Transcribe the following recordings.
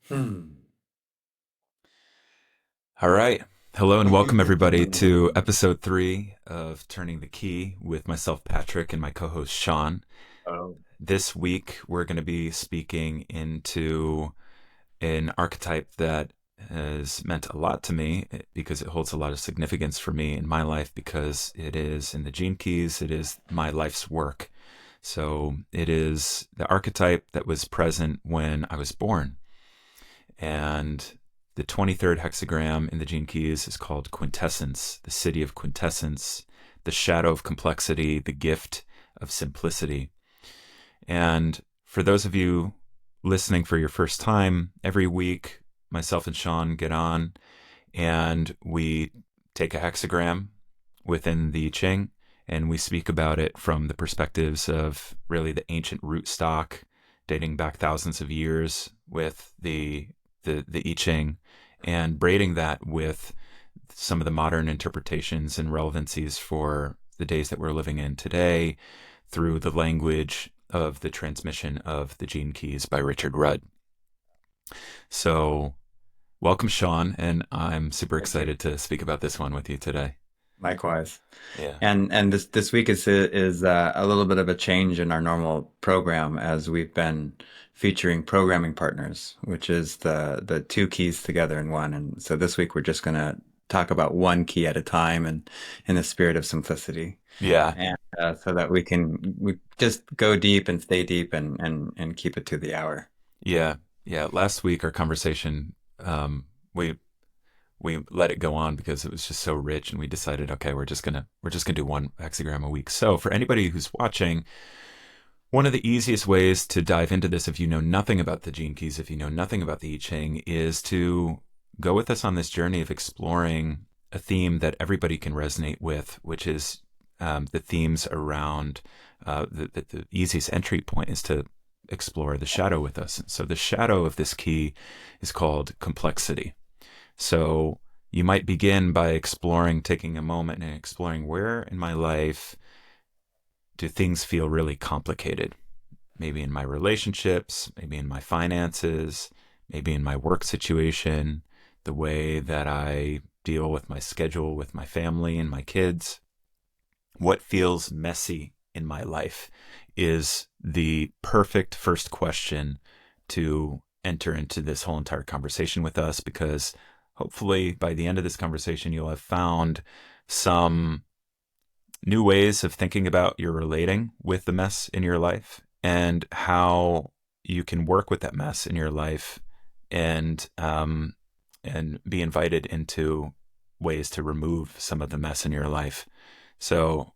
Hmm. All right. Hello and welcome everybody to episode 3 of Turning the Key with myself, Patrick, and my co-host Sean. Oh, This week we're going to be speaking into an archetype that has meant a lot to me because it holds a lot of significance for me in my life because it is in the gene keys, it is my life's work. So it is the archetype that was present when I was born. And the 23rd hexagram in the gene keys is called Quintessence, the city of quintessence, the shadow of complexity, the gift of simplicity. And for those of you listening for your first time, every week, myself and Sean get on and we take a hexagram within the Ching and we speak about it from the perspectives of really the ancient rootstock dating back thousands of years with the I Ching and braiding that with some of the modern interpretations and relevancies for the days that we're living in today through the language of the transmission of the gene keys by Richard Rudd. So, welcome, Sean, and I'm super thank you. excited to speak about this one with you today. Likewise. Yeah. And this week is a little bit of a change in our normal program as we've been featuring programming partners, which is the two keys together in one. And so this week we're just gonna talk about one key at a time and in the spirit of simplicity. Yeah. And so that we just go deep and stay deep and keep it to the hour. Yeah. Yeah. Last week, our conversation, we let it go on because it was just so rich, and we decided, okay, we're just gonna do one hexagram a week. So for anybody who's watching, one of the easiest ways to dive into this, if you know nothing about the gene keys, if you know nothing about the I Ching, is to go with us on this journey of exploring a theme that everybody can resonate with, which is the themes around the easiest entry point is to explore the shadow with us. So the shadow of this key is called complexity. So you might begin by exploring, taking a moment and exploring where in my life do things feel really complicated? Maybe in my relationships, maybe in my finances, maybe in my work situation, the way that I deal with my schedule with my family and my kids. What feels messy in my life is the perfect first question to enter into this whole entire conversation with us because hopefully by the end of this conversation, you'll have found some new ways of thinking about your relating with the mess in your life and how you can work with that mess in your life and be invited into ways to remove some of the mess in your life. So,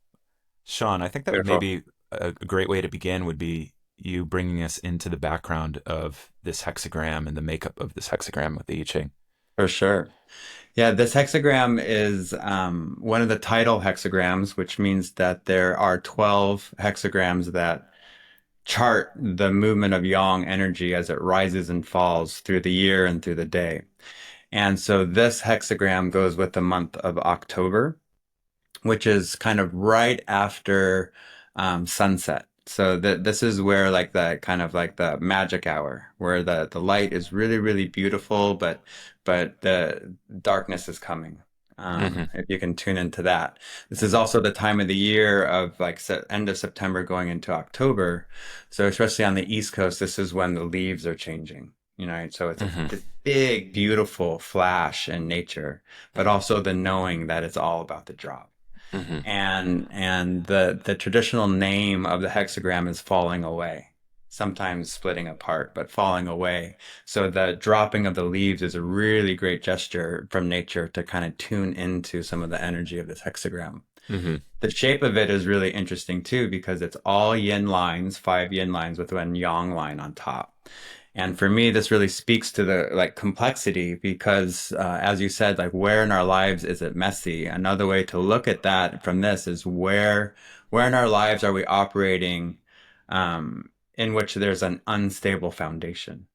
Sean, I think that Beautiful. maybe a great way to begin would be you bringing us into the background of this hexagram and the makeup of this hexagram with the I Ching. For sure. Yeah, this hexagram is one of the tidal hexagrams, which means that there are 12 hexagrams that chart the movement of yang energy as it rises and falls through the year and through the day. And so this hexagram goes with the month of October, which is kind of right after sunset. So that this is where like the kind of like the magic hour, where the light is really really beautiful, but the darkness is coming. Mm-hmm. If you can tune into that, this is also the time of the year of like end of September going into October. So especially on the East Coast, this is when the leaves are changing. You know, so it's a Mm-hmm. this big, beautiful flash in nature, but also the knowing that it's all about the drop. Mm-hmm. And the traditional name of the hexagram is falling away, sometimes splitting apart, but falling away. So the dropping of the leaves is a really great gesture from nature to kind of tune into some of the energy of this hexagram. Mm-hmm. The shape of it is really interesting too because it's all yin lines, five yin lines with one yang line on top. And for me, this really speaks to the like complexity because, as you said, like where in our lives is it messy? Another way to look at that from this is where in our lives are we operating, in which there's an unstable foundation?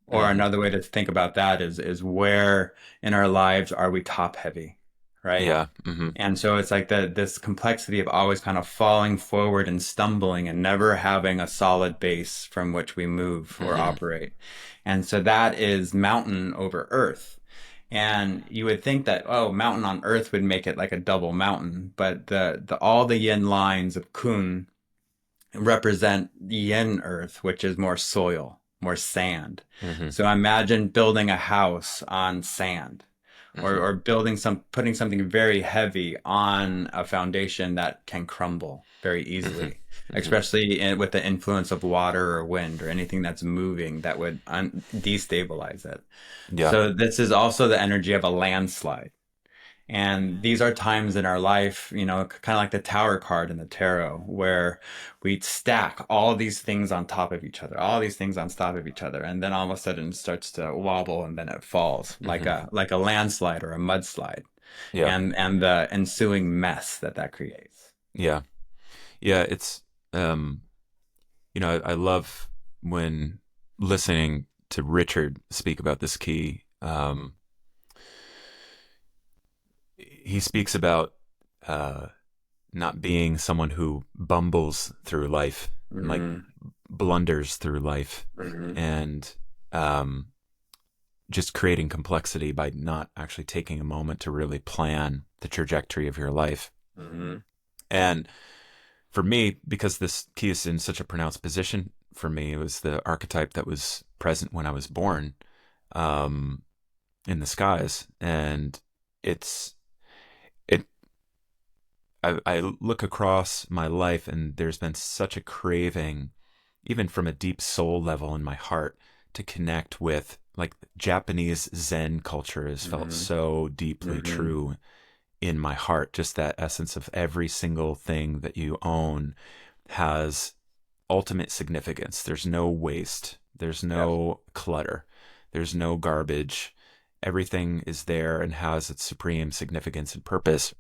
Or Mm-hmm. another way to think about that is where in our lives are we top heavy? right? Yeah. Hmm. And so it's like this complexity of always kind of falling forward and stumbling and never having a solid base from which we move or Hmm. operate. And so that is mountain over earth. And you would think that, oh, mountain on earth would make it like a double mountain, but the all the yin lines of kun represent yin earth, which is more soil, more sand. Hmm. So imagine building a house on sand, Hmm. or building putting something very heavy on a foundation that can crumble very Hmm. easily, Hmm. especially with the influence of water or wind or anything that's moving that would destabilize it. Yeah. So this is also the energy of a landslide. And these are times in our life, kind of like the tower card in the tarot, where we stack all these things on top of each other, all these things on top of each other, and then all of a sudden it starts to wobble and then it falls like Hmm. a landslide or a mudslide, Yeah. and the ensuing mess that creates. Yeah. Yeah. It's, um, I love when listening to Richard speak about this key. He speaks about uh, not being someone who bumbles through life and like Hmm. blunders through life, Hmm. and um, just creating complexity by not actually taking a moment to really plan the trajectory of your life. Hmm. And for me, because this key is in such a pronounced position for me, it was the archetype that was present when I was born, um, in the skies. And it's, it, I look across my life and there's been such a craving, even from a deep soul level in my heart, to connect with like Japanese Zen culture has felt Hmm. so deeply Hmm. true in my heart. Just that essence of every single thing that you own has ultimate significance. There's no waste, there's Yep. no clutter, there's no garbage. Everything is there and has its supreme significance and purpose.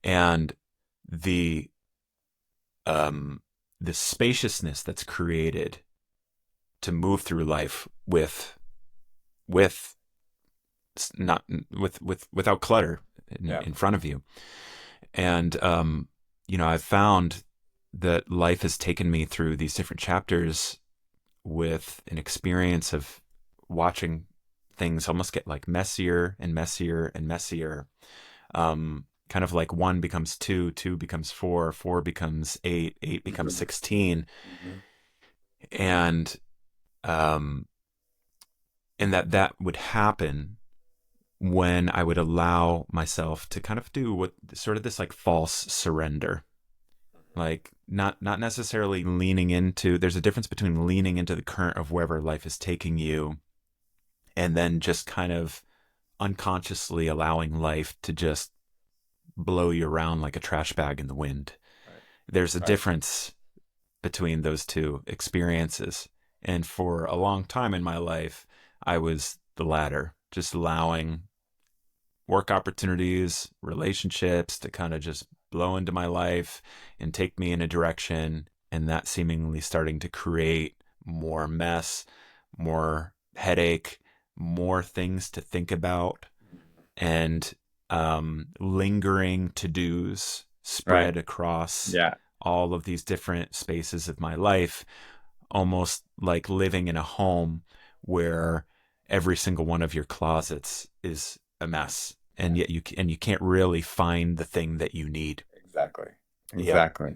And the um the spaciousness that's created to move through life with not without clutter Yeah. in front of you. And I've found that life has taken me through these different chapters with an experience of watching things almost get like messier and messier and messier. Kind of like one becomes two, two becomes four, four becomes eight, eight becomes Hmm. 16. Hmm. And um, that would happen when I would allow myself to kind of do what sort of this like false surrender, like not necessarily leaning into. There's a difference between leaning into the current of wherever life is taking you, and then just kind of unconsciously allowing life to just blow you around like a trash bag in the wind. Right. There's a Right. difference between those two experiences. And for a long time in my life, I was the latter, just allowing work opportunities, relationships to kind of just blow into my life and take me in a direction. And that seemingly starting to create more mess, more headache, more things to think about, and lingering to dos Right. spread across Yeah. all of these different spaces of my life, almost like living in a home where every single one of your closets is a mess, and Yeah. yet you can't really find the thing that you need. Exactly. Yep. Exactly.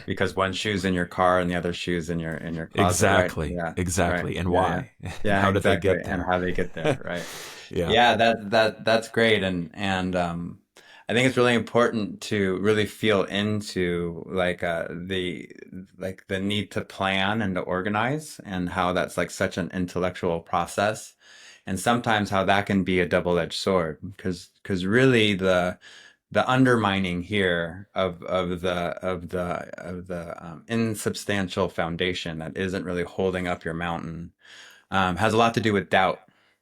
Because one shoe's in your car and the other shoe's in your closet, right? Exactly. Yeah. Right. Exactly. And Yeah, yeah. why? And Yeah, how do they exactly. get And there? how they get there, right? Yeah. Yeah, that's great. And I think it's really important to really feel into the need to plan and to organize, and how that's like such an intellectual process. And sometimes how that can be a double-edged sword, because really the undermining here of the insubstantial foundation that isn't really holding up your mountain, has a lot to do with doubt,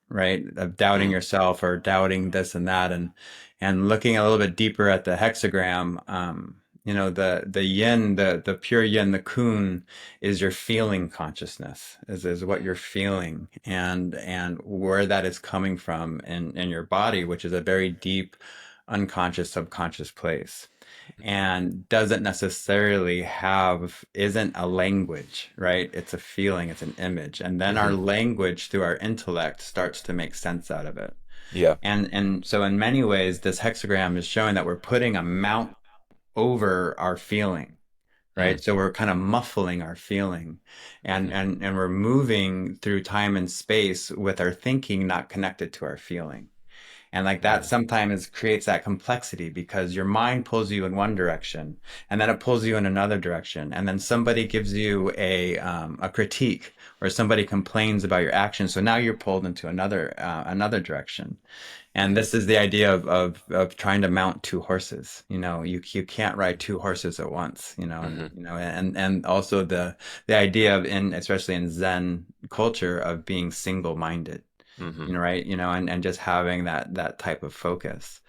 right? Of doubting Mm. yourself or doubting this and that, and looking a little bit deeper at the hexagram. The yin, the pure yin, the kun is your feeling consciousness, is what you're feeling, and where that is coming from in your body, which is a very deep, unconscious, subconscious place, and doesn't necessarily isn't a language, right? It's a feeling, it's an image. And then our Hmm. language through our intellect starts to make sense out of it. Yeah. And so in many ways, this hexagram is showing that we're putting a mount over our feeling, Mm. right? So we're kind of muffling our feeling, and Hmm. and we're moving through time and space with our thinking not connected to our feeling. And like that Mm. sometimes creates that complexity because your mind pulls you in one direction and then it pulls you in another direction. And then somebody gives you a critique or somebody complains about your actions. So now you're pulled into another direction. And Hmm. this is the idea of trying to mount two horses. You can't ride two horses at once, Hmm. and also the idea of especially in Zen culture of being single-minded, Hmm. right? And just having that type of focus.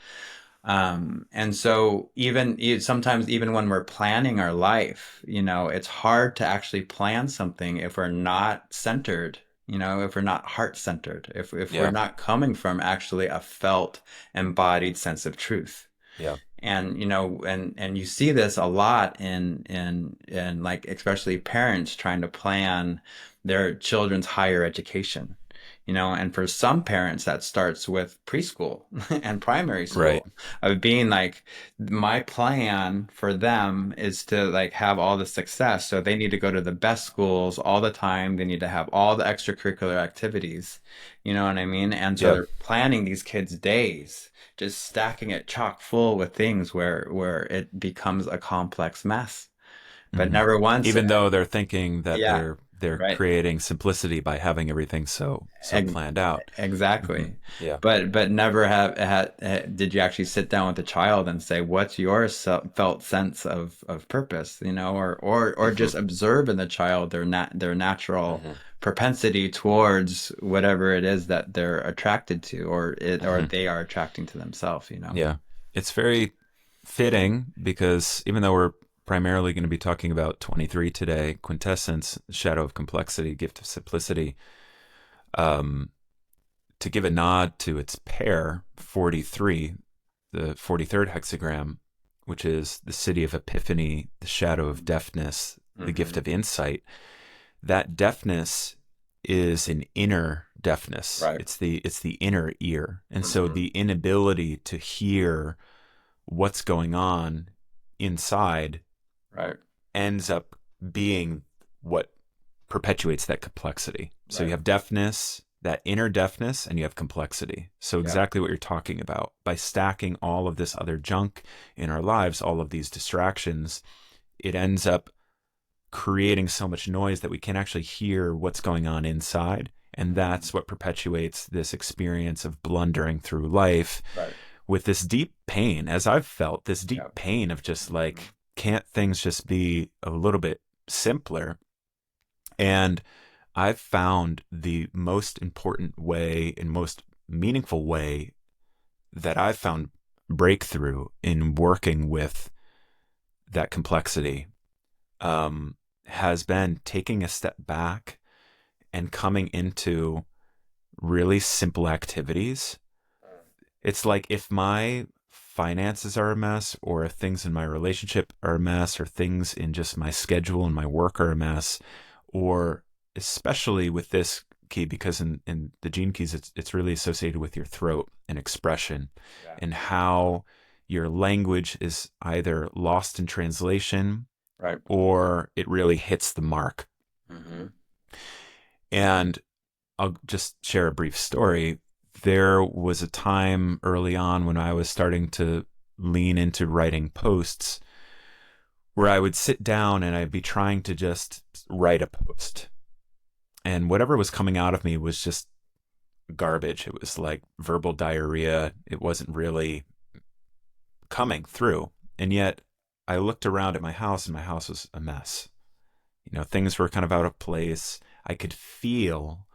And so sometimes even when we're planning our life, it's hard to actually plan something if we're not centered, if we're not heart centered, if we're Yeah. not coming from actually a felt embodied sense of truth. Yeah. And and you see this a lot in like especially parents trying to plan their children's higher education. And for some parents that starts with preschool and primary Right. school, of being like, my plan for them is to like have all the success, so they need to go to the best schools all the time, they need to have all the extracurricular activities, you know what I mean? And so Yeah. they're planning these kids' days, just stacking it chock full with things where it becomes a complex mess. But Hmm. never once, Even though they're thinking that yeah, they're right. creating simplicity by having everything so Ex- planned out. Hmm. Exactly. Yeah. But never did you actually sit down with the child and say, what's your felt sense of purpose, or Hmm. just observe in the child their natural Hmm. propensity towards whatever it is that they're attracted to, or Hmm. they are attracting to themselves. Yeah. It's very fitting because even though we're primarily going to be talking about 23 today, Quintessence, Shadow of Complexity, Gift of Simplicity, um, to give a nod to its pair, 43, the 43rd hexagram, which is the city of epiphany, the shadow of deafness, the gift Hmm. of insight. That deafness is an inner deafness. Right. It's the inner ear. And so Hmm. the inability to hear what's going on inside Right. ends up being what perpetuates that complexity. So you Right. have deafness, that inner deafness, and you have complexity. So Yeah. exactly what you're talking about. By stacking all of this other junk in our lives, all of these distractions, it ends up creating so much noise that we can't actually hear what's going on inside. And Hmm. that's what perpetuates this experience of blundering through life Right. with this deep pain, as I've felt, this deep Yeah. pain of just Hmm. like, can't things just be a little bit simpler? And I've found the most important way and most meaningful way that I've found breakthrough in working with that complexity has been taking a step back and coming into really simple activities. It's like if my finances are a mess, or if things in my relationship are a mess, or things in just my schedule and my work are a mess, or especially with this key, because in the gene keys, it's really associated with your throat and expression Yeah. and how your language is either lost in translation Right. or it really hits the mark. Hmm. And I'll just share a brief story. There was a time early on when I was starting to lean into writing posts where I would sit down and I'd be trying to just write a post. And whatever was coming out of me was just garbage. It was like verbal diarrhea. It wasn't really coming through. And yet I looked around at my house and my house was a mess. Things were kind of out of place. I could feel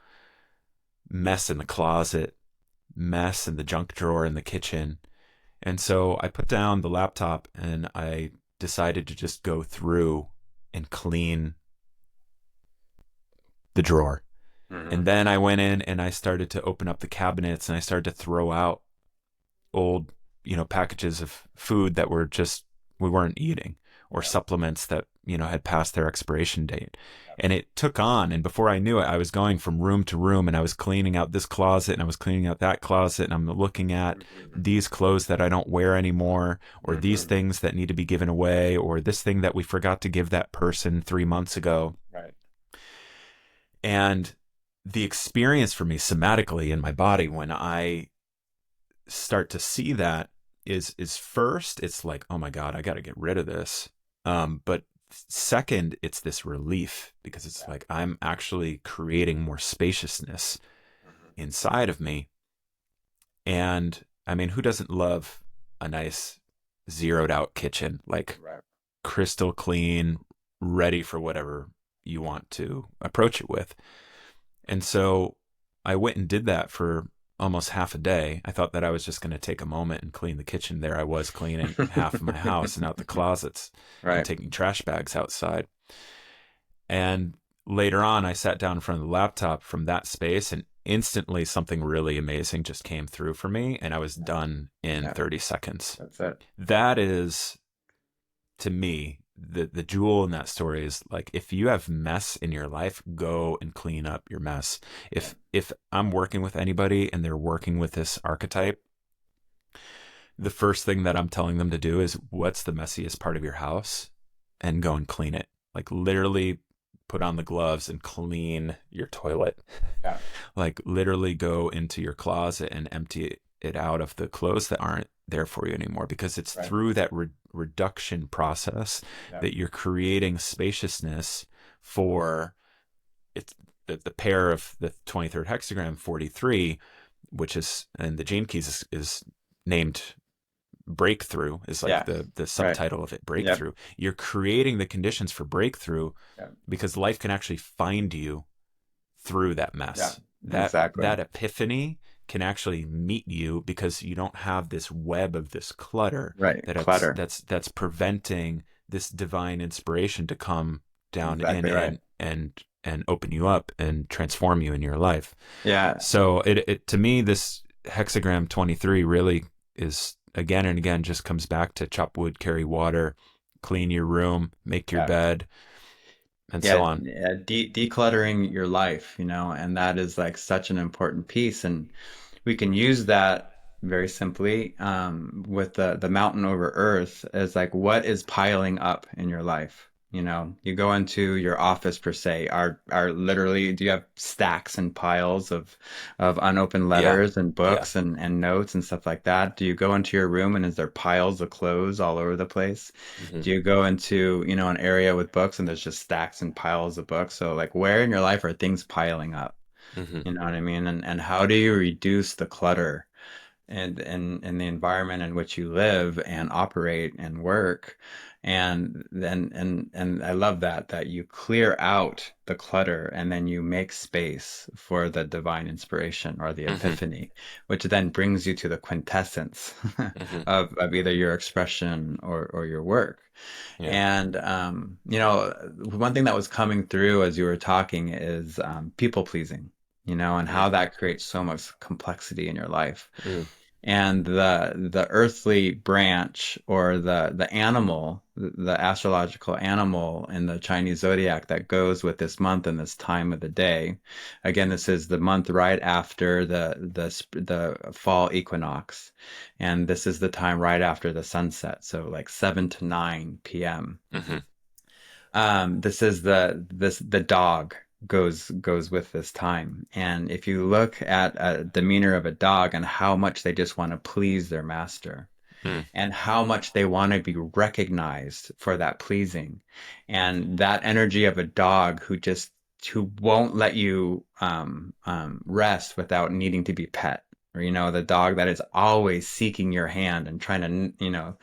mess in the closet, mess in the junk drawer in the kitchen. And so I put down the laptop and I decided to just go through and clean the drawer. And Hmm. then I went in and I started to open up the cabinets and I started to throw out old, packages of food that were just, we weren't eating, or Yeah. supplements that, had passed their expiration date. And it took on. And before I knew it, I was going from room to room and I was cleaning out this closet and I was cleaning out that closet. And I'm looking at Hmm. these clothes that I don't wear anymore, or these Hmm. things that need to be given away, or this thing that we forgot to give that person 3 months ago. Right. And the experience for me somatically in my body when I start to see that is first, it's like, oh my God, I got to get rid of this. But second, it's this relief because it's Yeah. like I'm actually creating more spaciousness Hmm. inside of me. And I mean, who doesn't love a nice zeroed out kitchen, like Right. crystal clean, ready for whatever you want to approach it with? And so I went and did that for almost half a day. I thought that I was just going to take a moment and clean the kitchen. There I was cleaning half of my house and out the closets and Right. taking trash bags outside. And later on, I sat down in front of the laptop from that space, and instantly something really amazing just came through for me. And I was done in Yeah. 30 seconds. That's it. That is, to me, the jewel in that story is like, if you have mess in your life, go and clean up your mess. Yeah. If I'm working with anybody and they're working with this archetype, the first thing that I'm telling them to do is, what's the messiest part of your house, and go and clean it. Like literally put on the gloves and clean your toilet. Yeah. Like literally go into your closet and empty it out of the clothes that aren't there for you anymore, because it's Right. through that reduction process Yeah. that you're creating spaciousness for it's the pair of the 23rd hexagram 43, which is, and the gene keys is named breakthrough, is like Yeah. the Right. subtitle of it, Yep. breakthrough. You're creating the conditions for breakthrough Yeah. because life can actually find you through that Yeah. mess. Exactly. That epiphany can actually meet you because you don't have this web of this clutter Right. Clutter. that's preventing this divine inspiration to come down in Exactly right. and open you up and transform you in your life. Yeah. So it to me, this hexagram 23 really is, again and again, just comes back to chop wood, carry water, clean your room, make your Yeah. bed, and so Yeah. on. Yeah. Decluttering your life, and that is like such an important piece. And we can use that very simply with the mountain over earth as like what is piling up in your life. You go into your office per se, are literally, do you have stacks and piles of unopened Yeah. letters and Yeah. books and notes and stuff like that? Do you go into your room and is there piles of clothes all over the place? Hmm. Do you go into, an area with books and there's just stacks and piles of books? So like where in your life are things piling up? Hmm. You know what I mean? And how do you reduce the clutter and the environment in which you live and operate and work? And then and I love that you clear out the clutter and then you make space for the divine inspiration or the Hmm. epiphany, which then brings you to the quintessence Hmm. of either your expression or your work. Yeah. And one thing that was coming through as you were talking is people pleasing, and Mm. how that creates so much complexity in your life. Mm. And the earthly branch or the animal, the astrological animal in the Chinese zodiac that goes with this month and this time of the day. Again, this is the month right after the fall equinox, and this is the time right after the sunset, so like 7 to 9 p.m. Hmm. This is the dog goes with this time. And if you look at a demeanor of a dog and how much they just want to please their master Mm. and how much they want to be recognized for that pleasing, and that energy of a dog who won't let you rest without needing to be pet. Or, the dog that is always seeking your hand and trying to,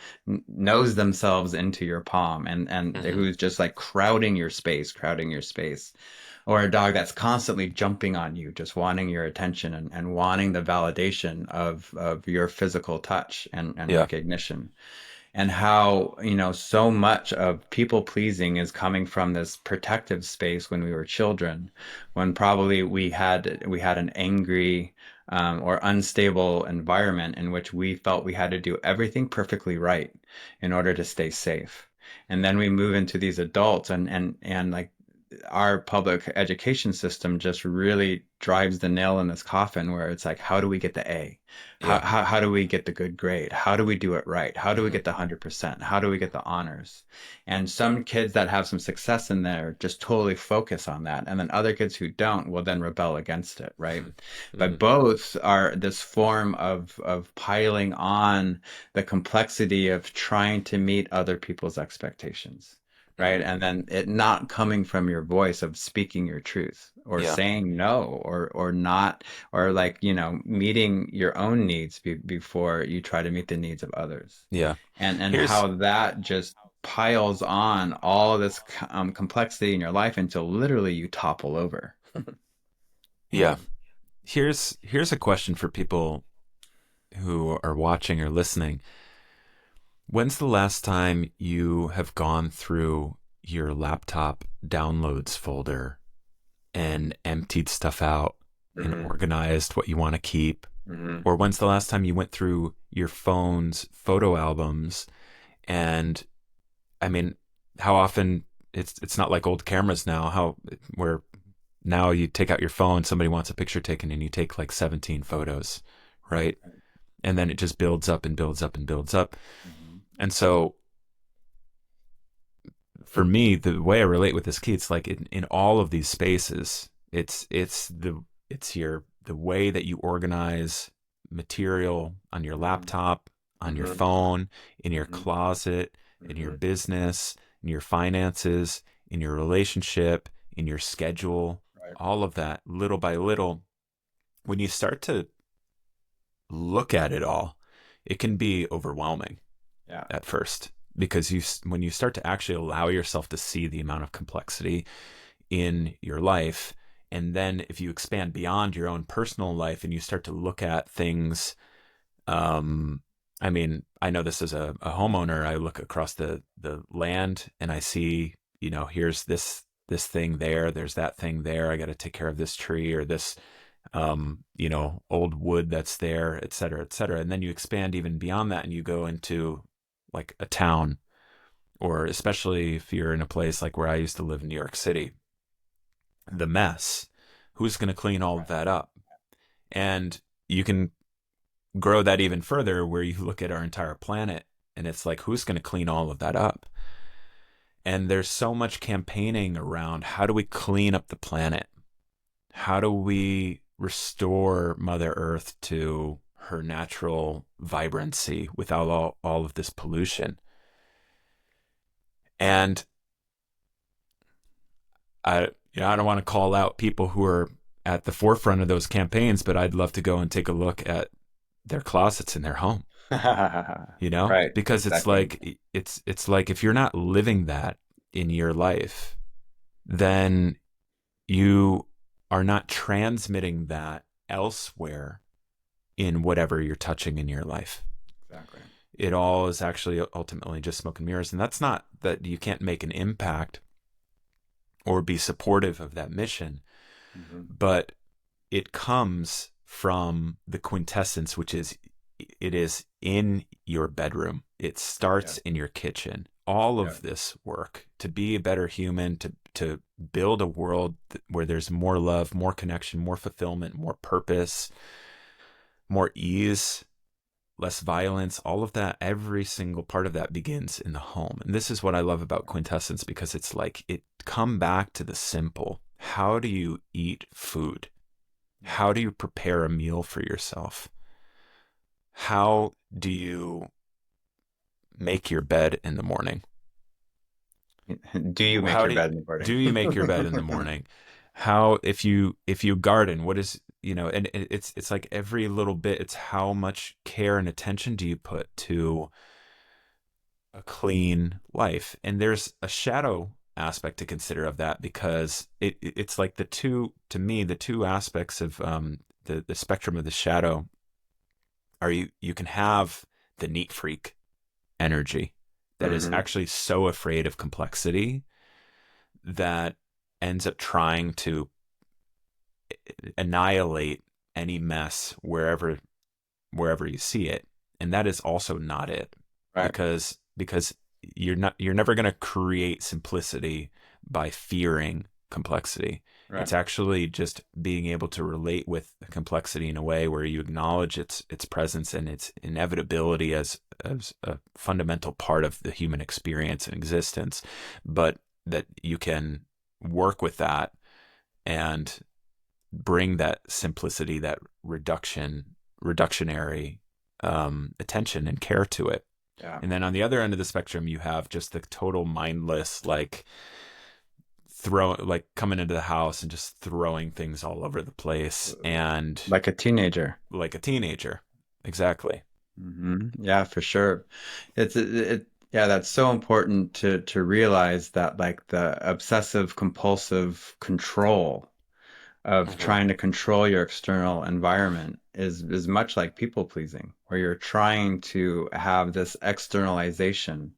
nose themselves into your palm, and Hmm. who's just like crowding your space. Or a dog that's constantly jumping on you, just wanting your attention and wanting the validation of your physical touch and Yeah. recognition. and how, so much of people pleasing is coming from this protective space when we were children, when probably we had an angry or unstable environment in which we felt we had to do everything perfectly right in order to stay safe. And then we move into these adults, and like our public education system just really drives the nail in this coffin, where it's like, how do we get the A? How, Yeah. how, how do we get the good grade? How do we do it right? How do we Hmm. get the 100%? How do we get the honors? And some kids that have some success in there just totally focus on that. And then other kids who don't will then rebel against it, right? Hmm. But both are this form of piling on the complexity of trying to meet other people's expectations, right? Hmm. And then it not coming from your voice of speaking your truth or Yeah. saying no, or not, or like, meeting your own needs before you try to meet the needs of others. Yeah. And Here's how that just piles on all this complexity in your life until literally you topple over. yeah. Here's a question for people who are watching or listening. When's the last time you have gone through your laptop downloads folder and emptied stuff out and Hmm. organized what you want to keep? Hmm. Or when's the last time you went through your phone's photo albums and I mean, how often it's not like old cameras now, how where now you take out your phone, somebody wants a picture taken and you take like 17 photos, right? And then it just builds up and builds up and builds up. Hmm. And so for me, the way I relate with this key, it's like in all of these spaces, it's your the way that you organize material on your Hmm. laptop, on your Hmm. phone, in your Hmm. closet, in your Hmm. business, in your finances, in your relationship, in your schedule, Right. all of that, little by little. When you start to look at it all, it can be overwhelming Yeah. at first because when you start to actually allow yourself to see the amount of complexity in your life, and then if you expand beyond your own personal life and you start to look at things, um I mean, I know this as a homeowner, I look across the land and I see, here's this thing there, there's that thing there, I got to take care of this tree or this old wood that's there, et cetera, et cetera. And then you expand even beyond that and you go into like a town, or especially if you're in a place like where I used to live in New York City, the mess. Who's going to clean all of that up? And you can grow that even further where you look at our entire planet and it's like, who's going to clean all of that up? And there's so much campaigning around how do we clean up the planet? How do we restore Mother Earth to her natural vibrancy without all of this pollution? And I don't want to call out people who are at the forefront of those campaigns, but I'd love to go and take a look at their closets in their home, Right. because it's Exactly. like it's like if you're not living that in your life, then you are not transmitting that elsewhere in whatever you're touching in your life. Exactly. It all is actually ultimately just smoke and mirrors. And that's not that you can't make an impact or be supportive of that mission, Hmm. but it comes from the quintessence, which is it is in your bedroom. It Yeah. starts in your kitchen. All Yeah. of this work to be a better human, to build a world where there's more love, more connection, more fulfillment, more purpose, more ease, less violence, all of that, every single part of that begins in the home. And this is what I love about Quintessence, because it's like it come back to the simple. How do you eat food? Yeah. How do you prepare a meal for yourself? How do you make your bed in the morning? Do you make How your do bed in the do morning? you make your bed in the morning? How if you garden, what is, and it's like every little bit, it's how much care and attention do you put to a clean life. And there's a shadow aspect to consider of that, because it's like the two, to me, the two aspects of the spectrum of the shadow are, you can have the neat freak, energy that is Hmm. actually so afraid of complexity that ends up trying to annihilate any mess wherever you see it. And that is also not it, Right. because you're never going to create simplicity by fearing complexity. Right. It's actually just being able to relate with complexity in a way where you acknowledge its presence and its inevitability as a fundamental part of the human experience and existence, but that you can work with that and bring that simplicity, that reductionary attention and care to it. Yeah. And then on the other end of the spectrum, you have just the total mindless, like coming into the house and just throwing things all over the place, and Like a teenager. like a teenager. Exactly. Yeah, for sure. Yeah, that's so important to realize that like the obsessive compulsive control of Hmm. trying to control your external environment is much like people pleasing, where you're trying to have this externalization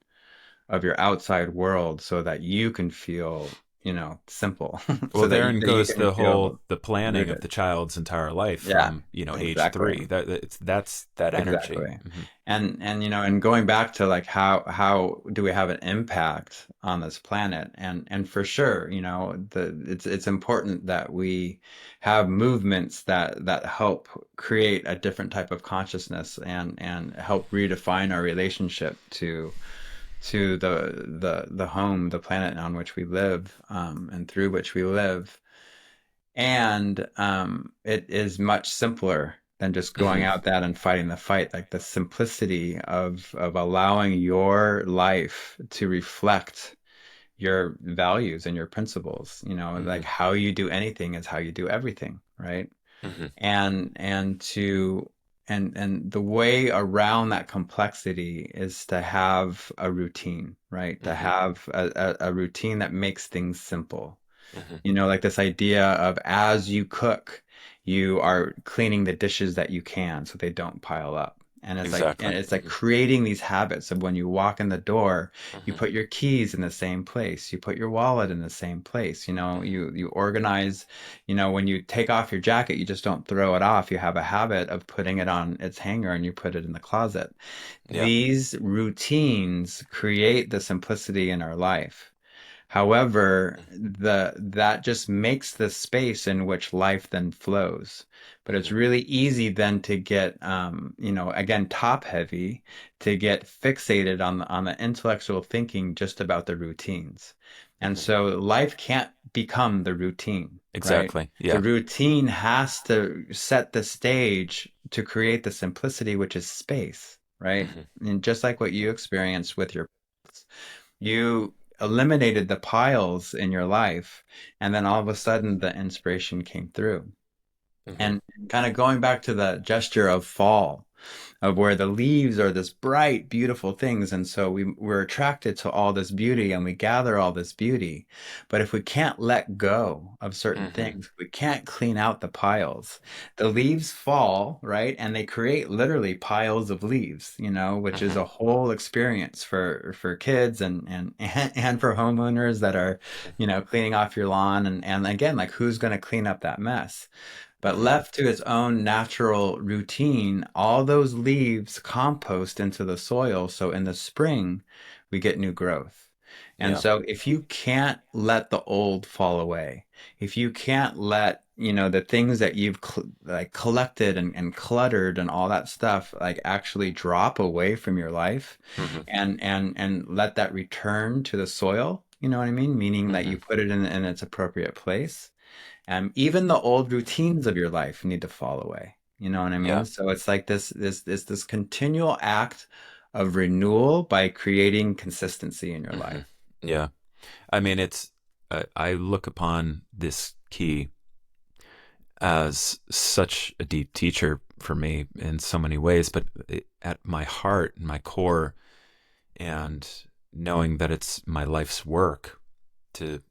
of your outside world so that you can feel, simple, Well, so that therein you goes can the feel the planning of rooted. the child's entire life Yeah, from, age exactly. 3. That's that energy. Exactly. Hmm. And going back to like how do we have an impact on this planet? And for sure, it's important that we have movements that help create a different type of consciousness and help redefine our relationship to the home, the planet on which we live, and through which we live. And it is much simpler than just going Hmm. out there and fighting the fight. Like the simplicity of allowing your life to reflect your values and your principles. Like Hmm. how you do anything is how you do everything, right? Hmm. And the way around that complexity is to have a routine, right? To Hmm. have a routine that makes things simple. Hmm. Like this idea of as you cook, you are cleaning the dishes that you can so they don't pile up. And Exactly. it's like Hmm. creating these habits of when you walk in the door, you Hmm. put your keys in the same place, you put your wallet in the same place, Hmm. you organize, when you take off your jacket, you just don't throw it off. You have a habit of putting it on its hanger and you put it in the closet. Yeah. These routines create the simplicity in our life. However, that just makes the space in which life then flows. But it's Hmm. really easy then to get, again, top heavy, to get fixated on the intellectual thinking just about the routines. And Hmm. so life can't become the routine, right? Exactly. The Yeah. routine has to set the stage to create the simplicity, which is space, right? Hmm. And just like what you experienced with your you eliminated the piles in your life, and then all of a sudden the inspiration came through. Hmm. And kind of going back to the gesture of fall, of where the leaves are this bright, beautiful things. And so we're attracted to all this beauty and we gather all this beauty. But if we can't let go of certain Hmm. things, we can't clean out the piles. The leaves fall, right? And they create literally piles of leaves, which is Hmm. a whole experience for kids and and for homeowners that are, cleaning off your lawn. And again, like who's going to clean up that mess? But Hmm. left to its own natural routine, all those leaves compost into the soil. So in the spring, we get new growth. And Yeah. so if you can't let the old fall away, if you can't let, the things that you've like collected and cluttered and all that stuff like actually drop away from your life Hmm. and let that return to the soil, you know what I mean? Meaning that Hmm. you put it in its appropriate place, even the old routines of your life need to fall away. You know what I mean? Yeah. So it's like this continual act of renewal by creating consistency in your Hmm. life. Yeah. I mean, I look upon this key as such a deep teacher for me in so many ways, but at my heart and my core, and knowing that it's my life's work to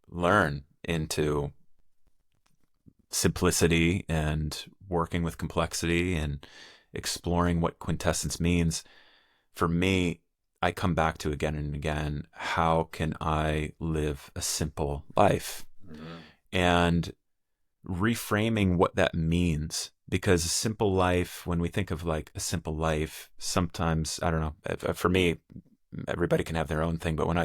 learn into simplicity and working with complexity and exploring what quintessence means for me. I come back to again and again. How can I live a simple life? Mhm. And reframing what that means. Because a simple life, when we think of like a simple life, sometimes, I don't know, for me, everybody can have their own thing, but when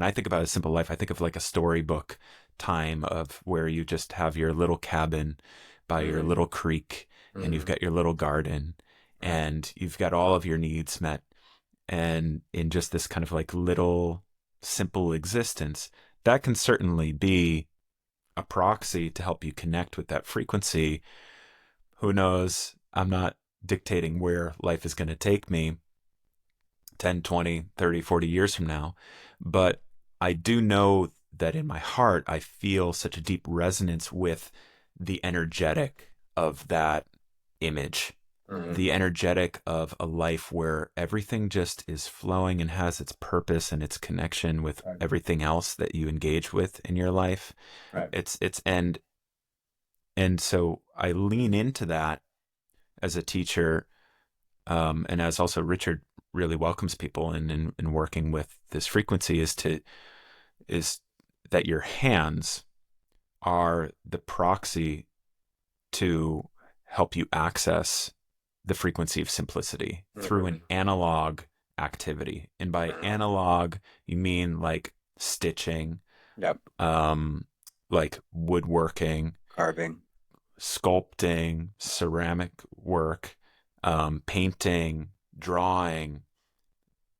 I think about a simple life, I think of like a storybook time of where you just have your little cabin by your Mhm. little creek, and you've Mhm. got your little garden, Right. and you've got all of your needs met, and in just this kind of like little simple existence. That can certainly be a proxy to help you connect with that frequency. Who knows? I'm not dictating where life is going to take me 10, 20, 30, 40 years from now. But I do know that in my heart, I feel such a deep resonance with the energetic of that image, Mhm. the energetic of a life where everything just is flowing and has its purpose and its connection with Right. everything else that you engage with in your life. Right. It's and so I lean into that as a teacher, and as also Richard really welcomes people in working with this frequency is that your hands are the proxy to help you access the frequency of simplicity through an Mhm. analog activity. And by Mhm. analog, you mean like stitching, Yep. um, like woodworking, Carving. sculpting, ceramic work, painting, drawing,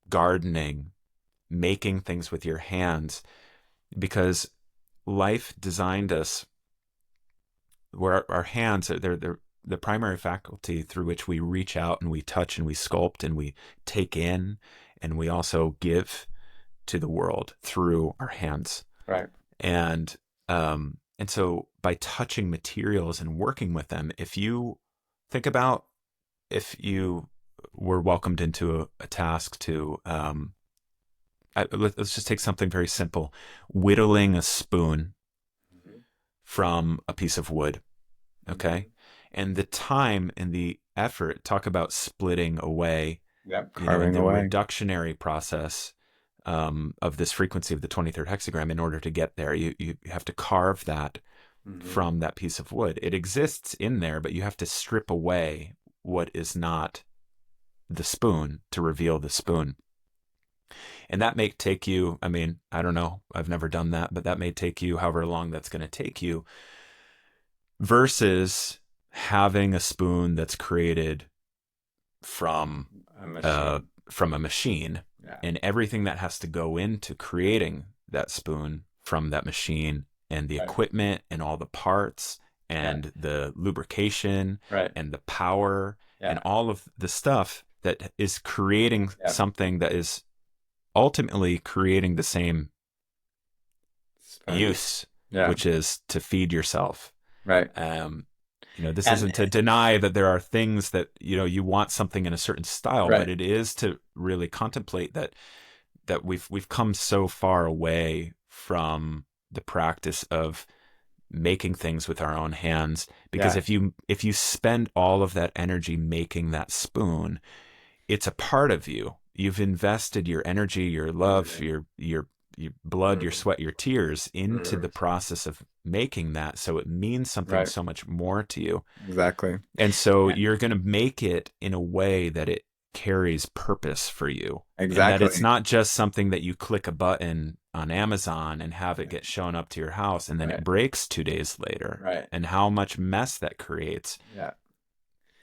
gardening, making things with your hands, because life designed us where our hands they're the primary faculty through which we reach out and we touch and we sculpt and we take in and we also give to the world through our hands. Right. And so by touching materials and working with them, if you think about if you were welcomed into a task to let's just take something very simple, whittling a spoon Mhm. from a piece of wood. Okay. Mhm. And the time and the effort, talk about splitting away, Yep. in Carving the away. reductionary process of this frequency of the 23rd hexagram. In order to get there, you have to carve that Mhm. from that piece of wood. It exists in there, but you have to strip away what is not the spoon to reveal the spoon. And that may take you, I mean, I don't know, I've never done that, but that may take you however long that's going to take you, versus having a spoon that's created from A uh, machine. from a machine, Yeah. and everything that has to go into creating that spoon from that machine, and the Right. equipment and all the parts Yeah. and the lubrication Right. and the power and Yeah. all of the stuff that is creating Yep. something that is ultimately creating the same Spoon. use, Yeah. which is to feed yourself. Right. Um, this And isn't to deny that there are things that, you want something in a certain style, but right. it is to really contemplate that we've come so far away from the practice of making things with our own hands. Because Yeah. if you spend all of that energy making that spoon, it's a part of you. You've invested your energy, your love, Mhm. your blood, your Mhm. sweat, your tears into the Mhm. process of making that. So it means something Right. so much more to you. Exactly. And so Yeah. you're going to make it in a way that it carries purpose for you. And that it's Exactly. not just something that you click a button on Amazon and have it Yeah. get shown up to your house and then it Right. breaks 2 days later. Right. And how much mess that creates Yeah.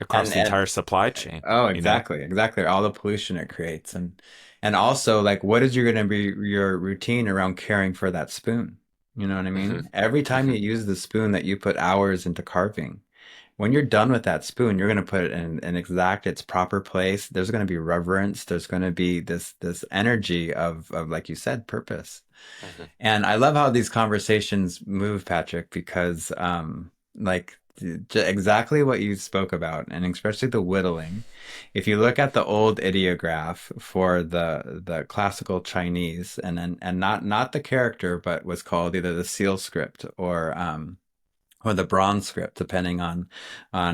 across the And entire supply chain, oh, you know? exactly, exactly. All the pollution it creates, and also like, what is your going to be your routine around caring for that spoon? You know what I Hmm. mean? Every time you Hmm. use the spoon that you put hours into carving, when you're done with that spoon, you're going to put it in exact its proper place. There's going to be reverence. There's going to be this energy of like you said, purpose. Hmm. And I love how these conversations move, Patrick, because like exactly what you spoke about, and especially the whittling. If you look at the old ideograph for the classical Chinese, and not the character, but was called either the seal script or or the bronze script, depending on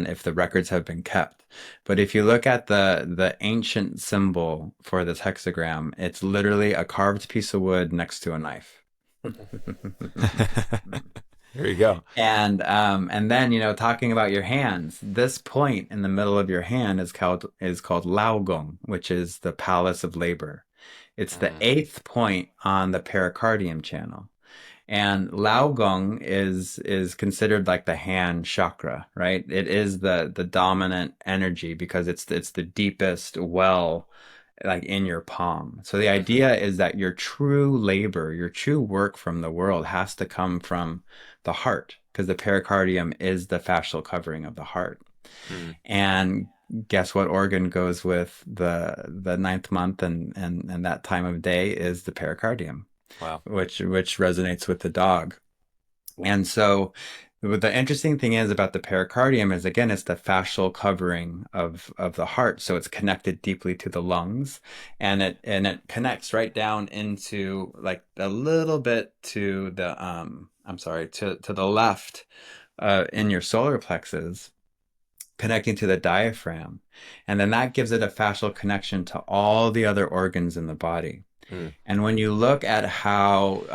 if the records have been kept. But if you look at the ancient symbol for this hexagram, it's literally a carved piece of wood next to a knife. There you go. And then, talking about your hands, this point in the middle of your hand is called Laogong, which is the palace of labor. It's the Mm, eighth point on the pericardium channel. And Laogong is considered like the hand chakra, right? It is the dominant energy because it's the deepest well like in your palm. So the mhm, idea is that your true labor, your true work from the world has to come from the heart because the pericardium is the fascial covering of the heart. mm. And guess what organ goes with the ninth month and that time of day is the pericardium, Wow. which resonates with the dog. And so the interesting thing is about the pericardium is again it's the fascial covering of the heart. So it's connected deeply to the lungs and it connects right down into like a little bit to the I'm sorry, to the left in your solar plexus, connecting to the diaphragm. And then that gives it a fascial connection to all the other organs in the body. Mm, And when you look at how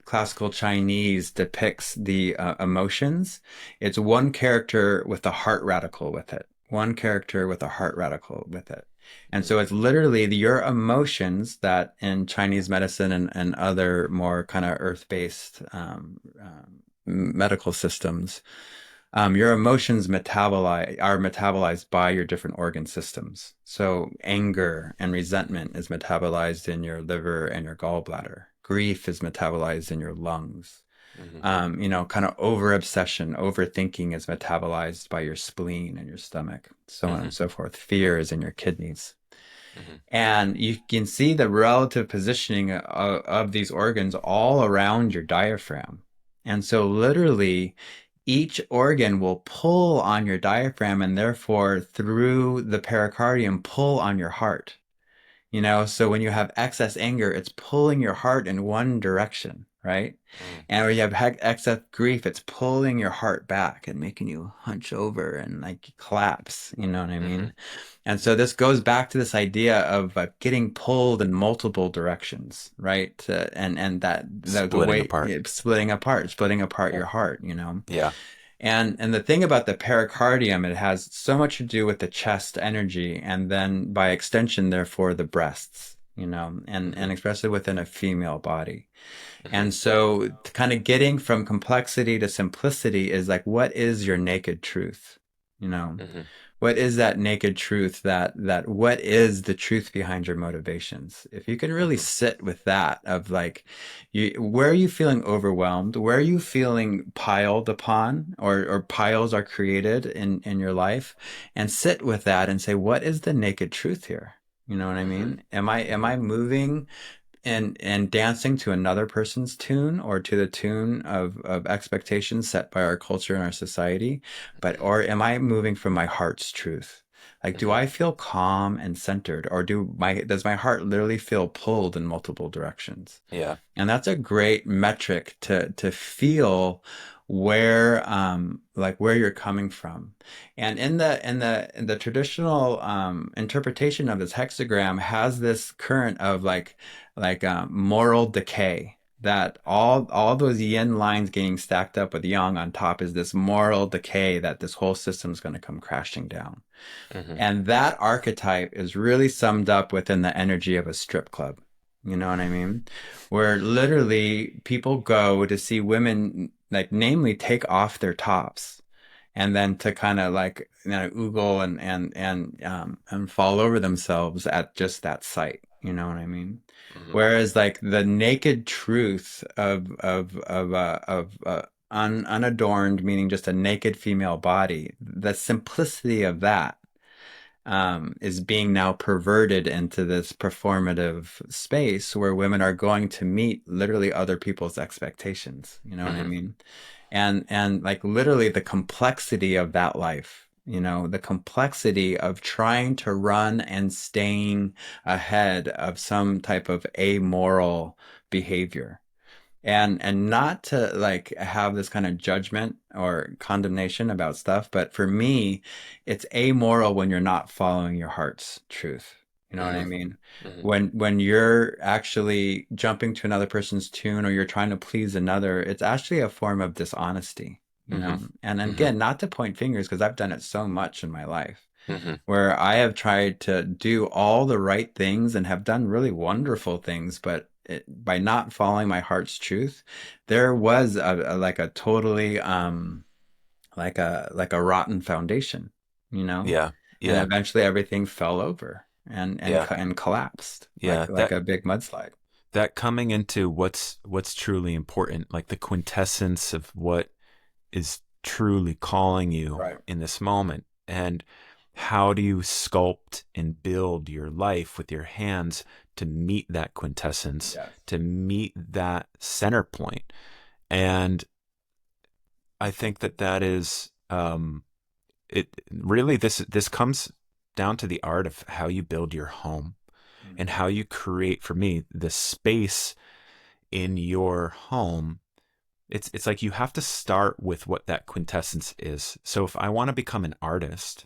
classical Chinese depicts the emotions, it's one character with a heart radical with it, one character with a heart radical with it. And mm, so it's literally your emotions that in Chinese medicine and other more kind of earth-based medical systems, your emotions are metabolized by your different organ systems. So anger and resentment is metabolized in your liver and your gallbladder. Grief is metabolized in your lungs. mhm, Kind of over obsession, overthinking is metabolized by your spleen and your stomach, so on and mhm, so forth. Fear is in your kidneys. mhm, And you can see the relative positioning of these organs all around your diaphragm. And so, literally, each organ will pull on your diaphragm and therefore, through the pericardium, pull on your heart. So when you have excess anger, it's pulling your heart in one direction, right? mm, And when you have excess grief, it's pulling your heart back and making you hunch over and like collapse. You know what I mhm, mean? And so this goes back to this idea of getting pulled in multiple directions, right? And that the Splitting way apart. it's splitting apart your heart. Yeah. And the thing about the pericardium, it has so much to do with the chest energy, and then by extension, therefore, the breasts, and Mhm, especially within a female body. mhm, And so, kind of getting from complexity to simplicity is like, what is your naked truth? You know, mhm, what is that naked truth that what is the truth behind your motivations? If you can really mhm, sit with that of like where are you feeling overwhelmed? Where are you feeling piled upon or piles are created in your life? And sit with that and say, what is the naked truth here? You know what I mhm, mean? Am I mhm, moving and dancing to another person's tune or to the tune of expectations set by our culture and our society, but mhm, or am I moving from my heart's truth? Like, do mhm. I feel calm and centered, or does my heart literally feel pulled in multiple directions? Yeah. And that's a great metric to feel where like where you're coming from. And in the traditional interpretation of this hexagram has this current of moral decay. That all those yin lines getting stacked up with yang on top is this moral decay that this whole system is going to come crashing down. Mhm, And that archetype is really summed up within the energy of a strip club. You know what I mean? Where literally people go to see women, like, namely take off their tops and then to kind of like, oogle and fall over themselves at just that sight. You know what I mean? mhm, Whereas like the naked truth of unadorned, meaning just a naked female body, the simplicity of that is being now perverted into this performative space where women are going to meet literally other people's expectations. You know what I mhm, mean? And like literally the complexity of that life. The complexity of trying to run and staying ahead of some type of amoral behavior. and not to like have this kind of judgment or condemnation about stuff, but for me, it's amoral when you're not following your heart's truth. You know what I Hmm. mean? Hmm. When you're actually jumping to another person's tune or you're trying to please another, it's actually a form of dishonesty, you Hmm. know? And Hmm. again, not to point fingers because I've done it so much in my life Hmm. where I have tried to do all the right things and have done really wonderful things, but by not following my heart's truth, there was like a totally like a rotten foundation, you know, Yeah. and Yeah. eventually everything fell over Yeah. and collapsed Yeah. like a big mudslide. That coming into what's truly important, like the quintessence of what is truly calling you Right. in this moment. And how do you sculpt and build your life with your hands to meet that quintessence, Yes. to meet that center point? And I think that that is it really this comes down to the art of how you build your home and Mhm. how you create, for me, the space in your home. It's like you have to start with what that quintessence is. So if I want to become an artist,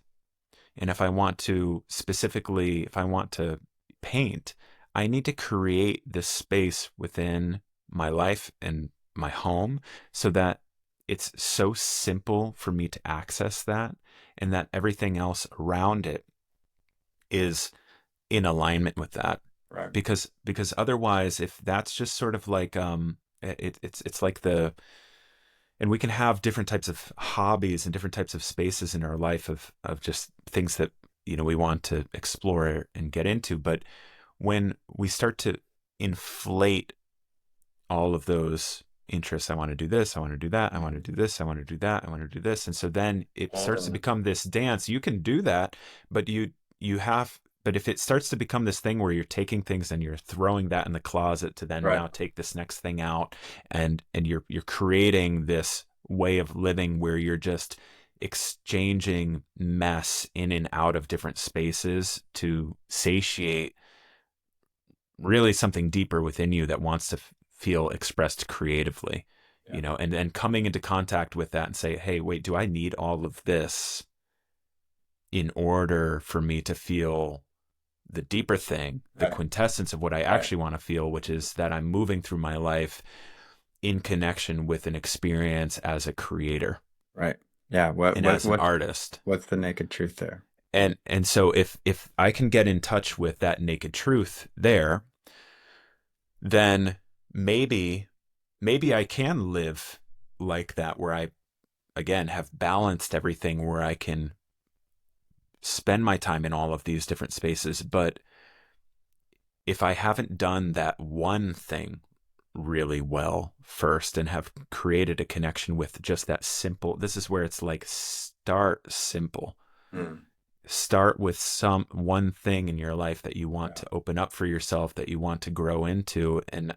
and if I want to specifically, if I want to paint, I need to create this space within my life and my home so that it's so simple for me to access that, and that everything else around it is in alignment with that. Right. Because otherwise, if that's just sort of like it's like the, and we can have different types of hobbies and different types of spaces in our life of just things that we want to explore and get into. But when we start to inflate all of those interests, I want to do this, I want to do that, I want to do this, I want to do that, I want to do this, and so then it starts to Totally. become this dance. You can do that, but you have, but if it starts to become this thing where you're taking things and you're throwing that in the closet to then Right. now take this next thing out, and you're creating this way of living where you're just exchanging mess in and out of different spaces to satiate really something deeper within you that wants to feel expressed creatively, Yeah. and then coming into contact with that and say, hey, wait, do I need all of this in order for me to feel the deeper thing, the Right. quintessence of what I Right. actually want to feel, which is that I'm moving through my life in connection with an experience as a creator Right. Yeah. and as an artist. What's the naked truth there? And so if I can get in touch with that naked truth there, then maybe I can live like that, where I again have balanced everything, where I can spend my time in all of these different spaces. But if I haven't done that one thing really well first and have created a connection with just that simple, this is where it's like, start simple. Mm. Start with some one thing in your life that you want Yeah. to open up for yourself, that you want to grow into, and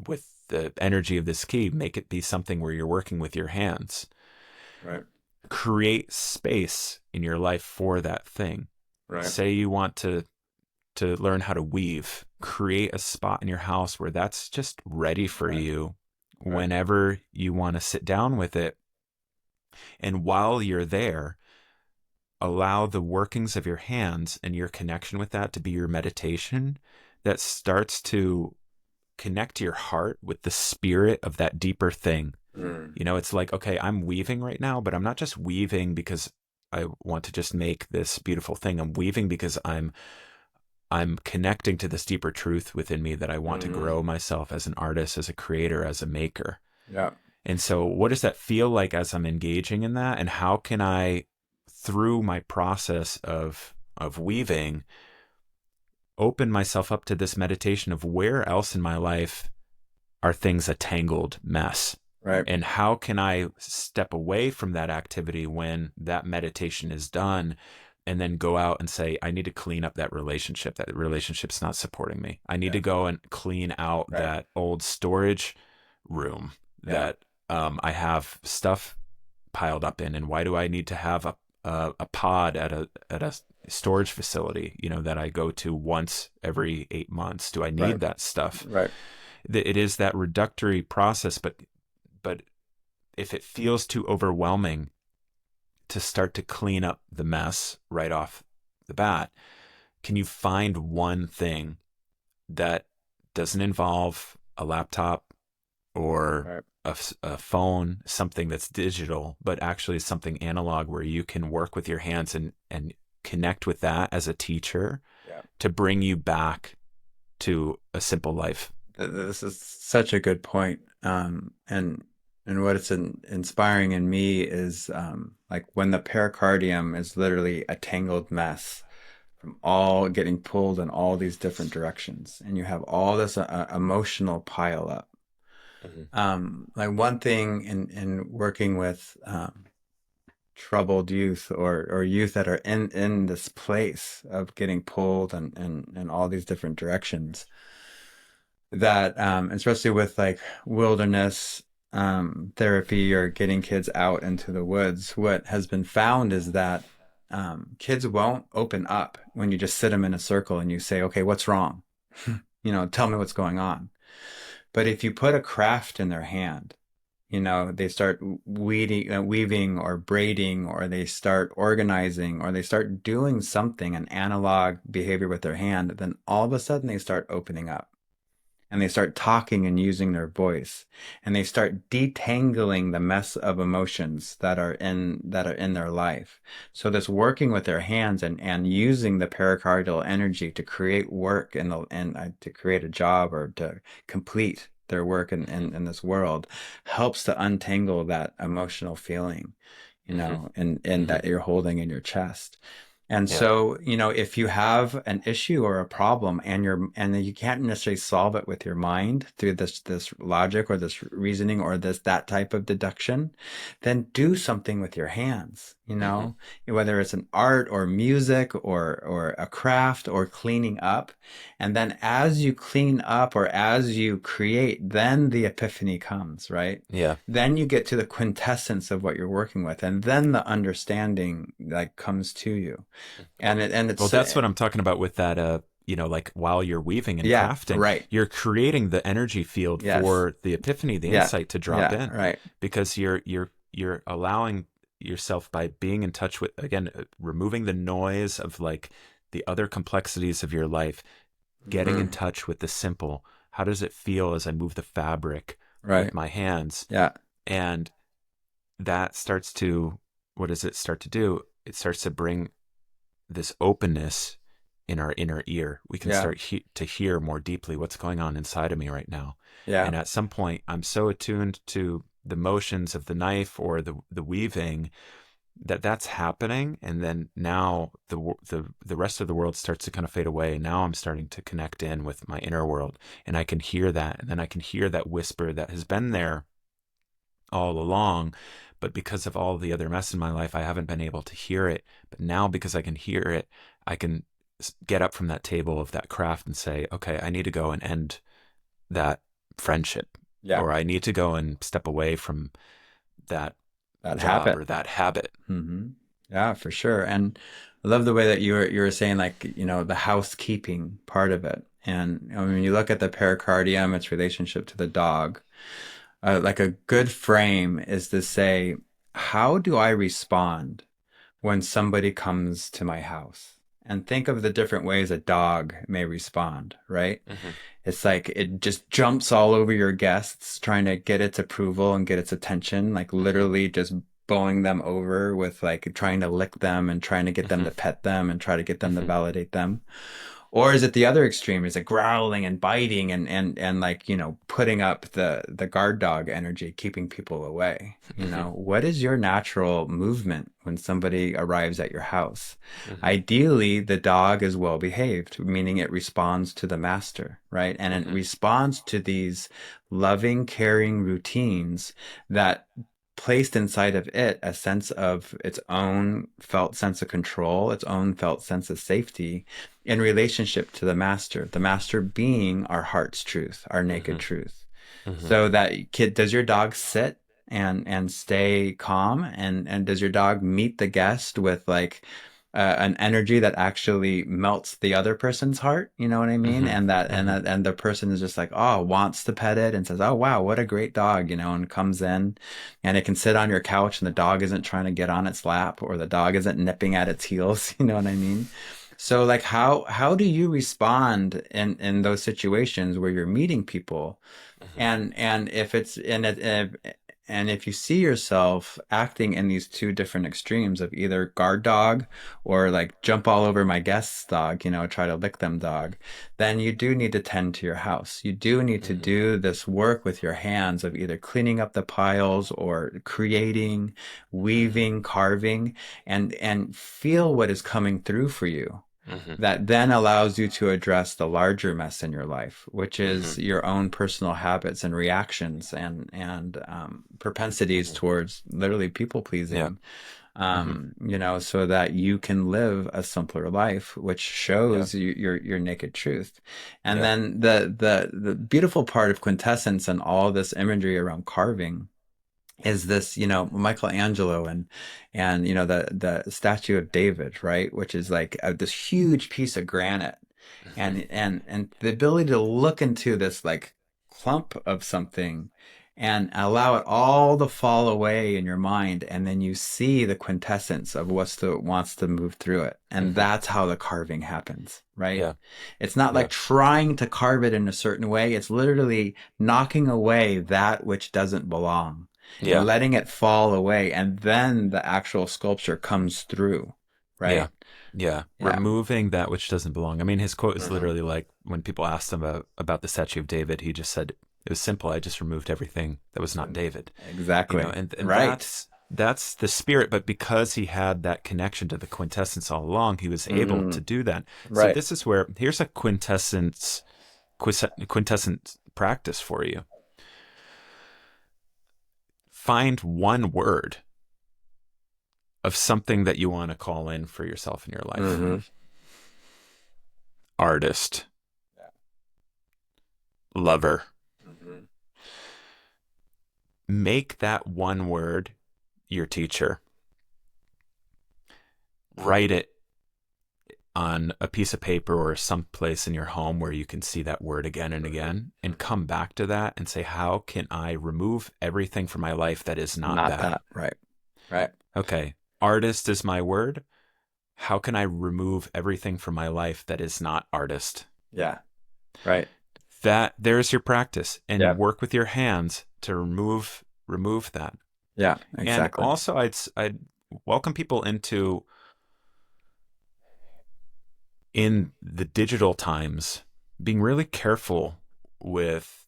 with the energy of this key, make it be something where you're working with your hands. Right. Create space in your life for that thing. Right. Say you want to learn how to weave. Create a spot in your house where that's just ready for Right. you Right. whenever you want to sit down with it. And while you're there, allow the workings of your hands and your connection with that to be your meditation that starts to connect your heart with the spirit of that deeper thing. Mm. It's like, okay, I'm weaving right now, but I'm not just weaving because I want to just make this beautiful thing. I'm weaving because I'm connecting to this deeper truth within me that I want to Mm. grow myself as an artist, as a creator, as a maker. Yeah. And so what does that feel like as I'm engaging in that? And how can I, through my process of weaving, open myself up to this meditation of where else in my life are things a tangled mess? Right. And how can I step away from that activity when that meditation is done, and then go out and say, I need to clean up that relationship. That relationship's not supporting me. I need Yeah. to go and clean out Right. that old storage room Yeah. that I have stuff piled up in. And why do I need to have a pod at a storage facility, that I go to once every 8 months? Do I Right. need that stuff? Right. it is that reductory process, but if it feels too overwhelming to start to clean up the mess right off the bat, can you find one thing that doesn't involve a laptop or Right. a phone, something that's digital, but actually is something analog where you can work with your hands and connect with that as a teacher Yeah. to bring you back to a simple life? This is such a good point. And what it's inspiring in me is like when the pericardium is literally a tangled mess from all getting pulled in all these different directions, and you have all this emotional pile up. Hmm. Like one thing in working with troubled youth or youth that are in this place of getting pulled and all these different directions that especially with like wilderness therapy or getting kids out into the woods, what has been found is that kids won't open up when you just sit them in a circle and you say, okay, what's wrong? Tell me what's going on. But if you put a craft in their hand, they start weaving or braiding, or they start organizing, or they start doing something, an analog behavior with their hand, then all of a sudden they start opening up and they start talking and using their voice, and they start detangling the mess of emotions that are in their life. So this working with their hands and using the pericardial energy to create work and to create a job or to complete their work in this world helps to untangle that emotional feeling, Hmm. and Hmm. that you're holding in your chest. And Yeah. so, if you have an issue or a problem and you can't necessarily solve it with your mind through this logic or this reasoning or that type of deduction, then do something with your hands, Hmm. whether it's an art or music or a craft or cleaning up. And then as you clean up or as you create, then the epiphany comes, right? Yeah. Then you get to the quintessence of what you're working with, and then the understanding like comes to you. And Well, it's that's what I'm talking about with that, like while you're weaving and yeah, crafting, right. you're creating the energy field Yes. for the epiphany, the Yeah. insight to drop Yeah, in, right. because you're allowing yourself, by being in touch with, again, removing the noise of like the other complexities of your life, getting in Hmm. touch with the simple. How does it feel as I move the fabric with Right. my hands? Yeah. And that starts to, what does it start to do? It starts to bring this openness in our inner ear. We can Yeah. start to hear more deeply what's going on inside of me right now. Yeah. And at some point, I'm so attuned to the motions of the knife or the weaving that that's happening. And then now the rest of the world starts to kind of fade away. And now I'm starting to connect in with my inner world, and I can hear that. And then I can hear that whisper that has been there all along, but because of all the other mess in my life, I haven't been able to hear it. But now, because I can hear it, I can get up from that table of that craft and say, okay, I need to go and end that friendship, Yeah. or I need to go and step away from that That job habit. or that habit. Hmm. Yeah, for sure. And I love the way that you were saying, like, the housekeeping part of it. And when you look at the pericardium, its relationship to the dog, like a good frame is to say, how do I respond when somebody comes to my house? And think of the different ways a dog may respond, right? Hmm. It's like it just jumps all over your guests, trying to get its approval and get its attention, like Hmm. literally just bowing them over with like trying to lick them and trying to get them Hmm. to pet them and try to get them to Hmm. validate them. Or is it the other extreme? Is it growling and biting and like, putting up the guard dog energy, keeping people away? Hmm. What is your natural movement when somebody arrives at your house? Hmm. Ideally, the dog is well behaved, meaning it responds to the master, right? And it Hmm. responds to these loving, caring routines that placed inside of it a sense of its own felt sense of control, its own felt sense of safety in relationship to the master being our heart's truth, our naked Hmm. truth. Hmm. So that kid, does your dog sit and stay calm? And does your dog meet the guest with like an energy that actually melts the other person's heart. You know what I mean? Hmm. And Hmm. and the person is just like, oh, wants to pet it and says, oh wow, what a great dog, you know, and comes in, and it can sit on your couch, and the dog isn't trying to get on its lap, or the dog isn't nipping at its heels. You know what I mean? So like, how do you respond in those situations where you're meeting people? Hmm. And if it's in it, and if you see yourself acting in these two different extremes of either guard dog or like jump all over my guest's dog, you know, try to lick them dog, then you do need to tend to your house. You do need to Hmm. do this work with your hands of either cleaning up the piles or creating, Hmm. weaving, carving, and feel what is coming through for you, Hmm. that then allows you to address the larger mess in your life, which Hmm. is your own personal habits and reactions and propensities Hmm. towards literally people Yeah. pleasing. Hmm. You know, so that you can live a simpler life, which Yeah. shows you your naked truth. And Yeah. then the beautiful part of quintessence and all this imagery around carving is this, you know, Michelangelo and you know the statue of David, right, which is like this huge piece of granite, Hmm. and the ability to look into this like clump of something and allow it all to fall away in your mind, and then you see the quintessence of wants to move through it, and Hmm. that's how the carving happens, right? Yeah. It's not Yeah. like trying to carve it in a certain way. It's literally knocking away that which doesn't belong and Yeah. letting it fall away, and then the actual sculpture comes through, Yeah. right? Yeah. Yeah. Removing that which doesn't belong. I mean, his quote is Hmm. literally like when people asked him about the statue of David, he just said, it was simple. I just removed everything that was not David, you know, Exactly. and Right. that's the spirit. But because he had that connection to the quintessence all along, he was able to Hmm. do that. So Right. this is where here's a quintessence practice for you. Find one word of something that you want to call in for yourself in your life. Hmm. Artist, lover. Hmm. Make that one word your teacher. Write it on a piece of paper or someplace in your home where you can see that word again and Hmm. again and Hmm. come back to that and say, how can I remove everything from my life that is not Not that? that. Right. Right. Okay, artist is my word. How can I remove everything from my life that is not artist? Yeah. Right. That there's your practice and Yeah. work with your hands to remove that. Yeah. And Exactly. also I'd welcome people into in the digital times being really careful with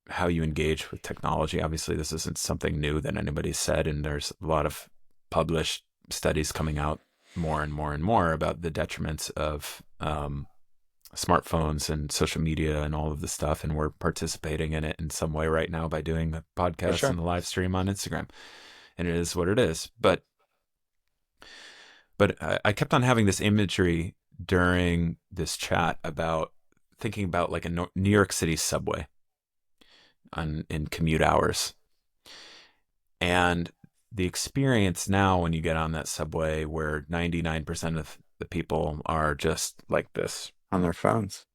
how you engage with technology. Obviously, this isn't something new that anybody's said, and there's a lot of published studies coming out more and more and more about the detriments of smartphones and social media and all of this stuff. And we're participating in it in some way right now by doing a For podcast sure. and a live stream on Instagram. And it is what it is. But I kept on having this imagery during this chat about thinking about like a New York City subway in commute hours. And the experience now when you get on that subway where 99% of the people are just like this On their phones.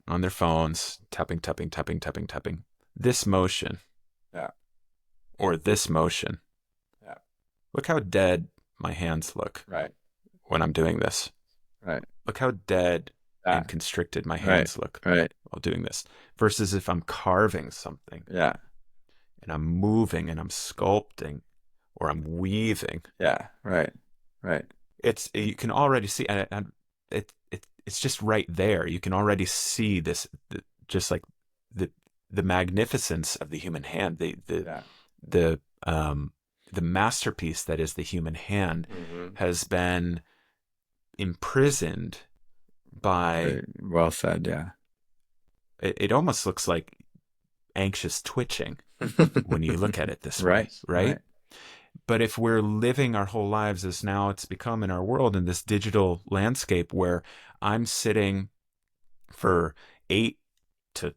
on their phones, tapping, tapping, tapping, tapping, tapping. This motion Yeah. or this motion. Yeah. Look how dead my hands look Right. when I'm doing this. Right. Look how dead Yeah. and constricted my Right. hands look Right. while doing this. Versus if I'm carving something Yeah. and I'm moving and I'm sculpting or I'm weaving, Yeah. Right. Right. it's you can already see, and it's just right there. You can already see this, just like the the magnificence of the human hand, Yeah. the um the masterpiece that is the human hand Hmm. has been imprisoned by Very well said. Yeah. it almost looks like anxious twitching when you look at it this way, Right. right? Right. But if we're living our whole lives as now it's become in our world in this digital landscape where I'm sitting for 8 to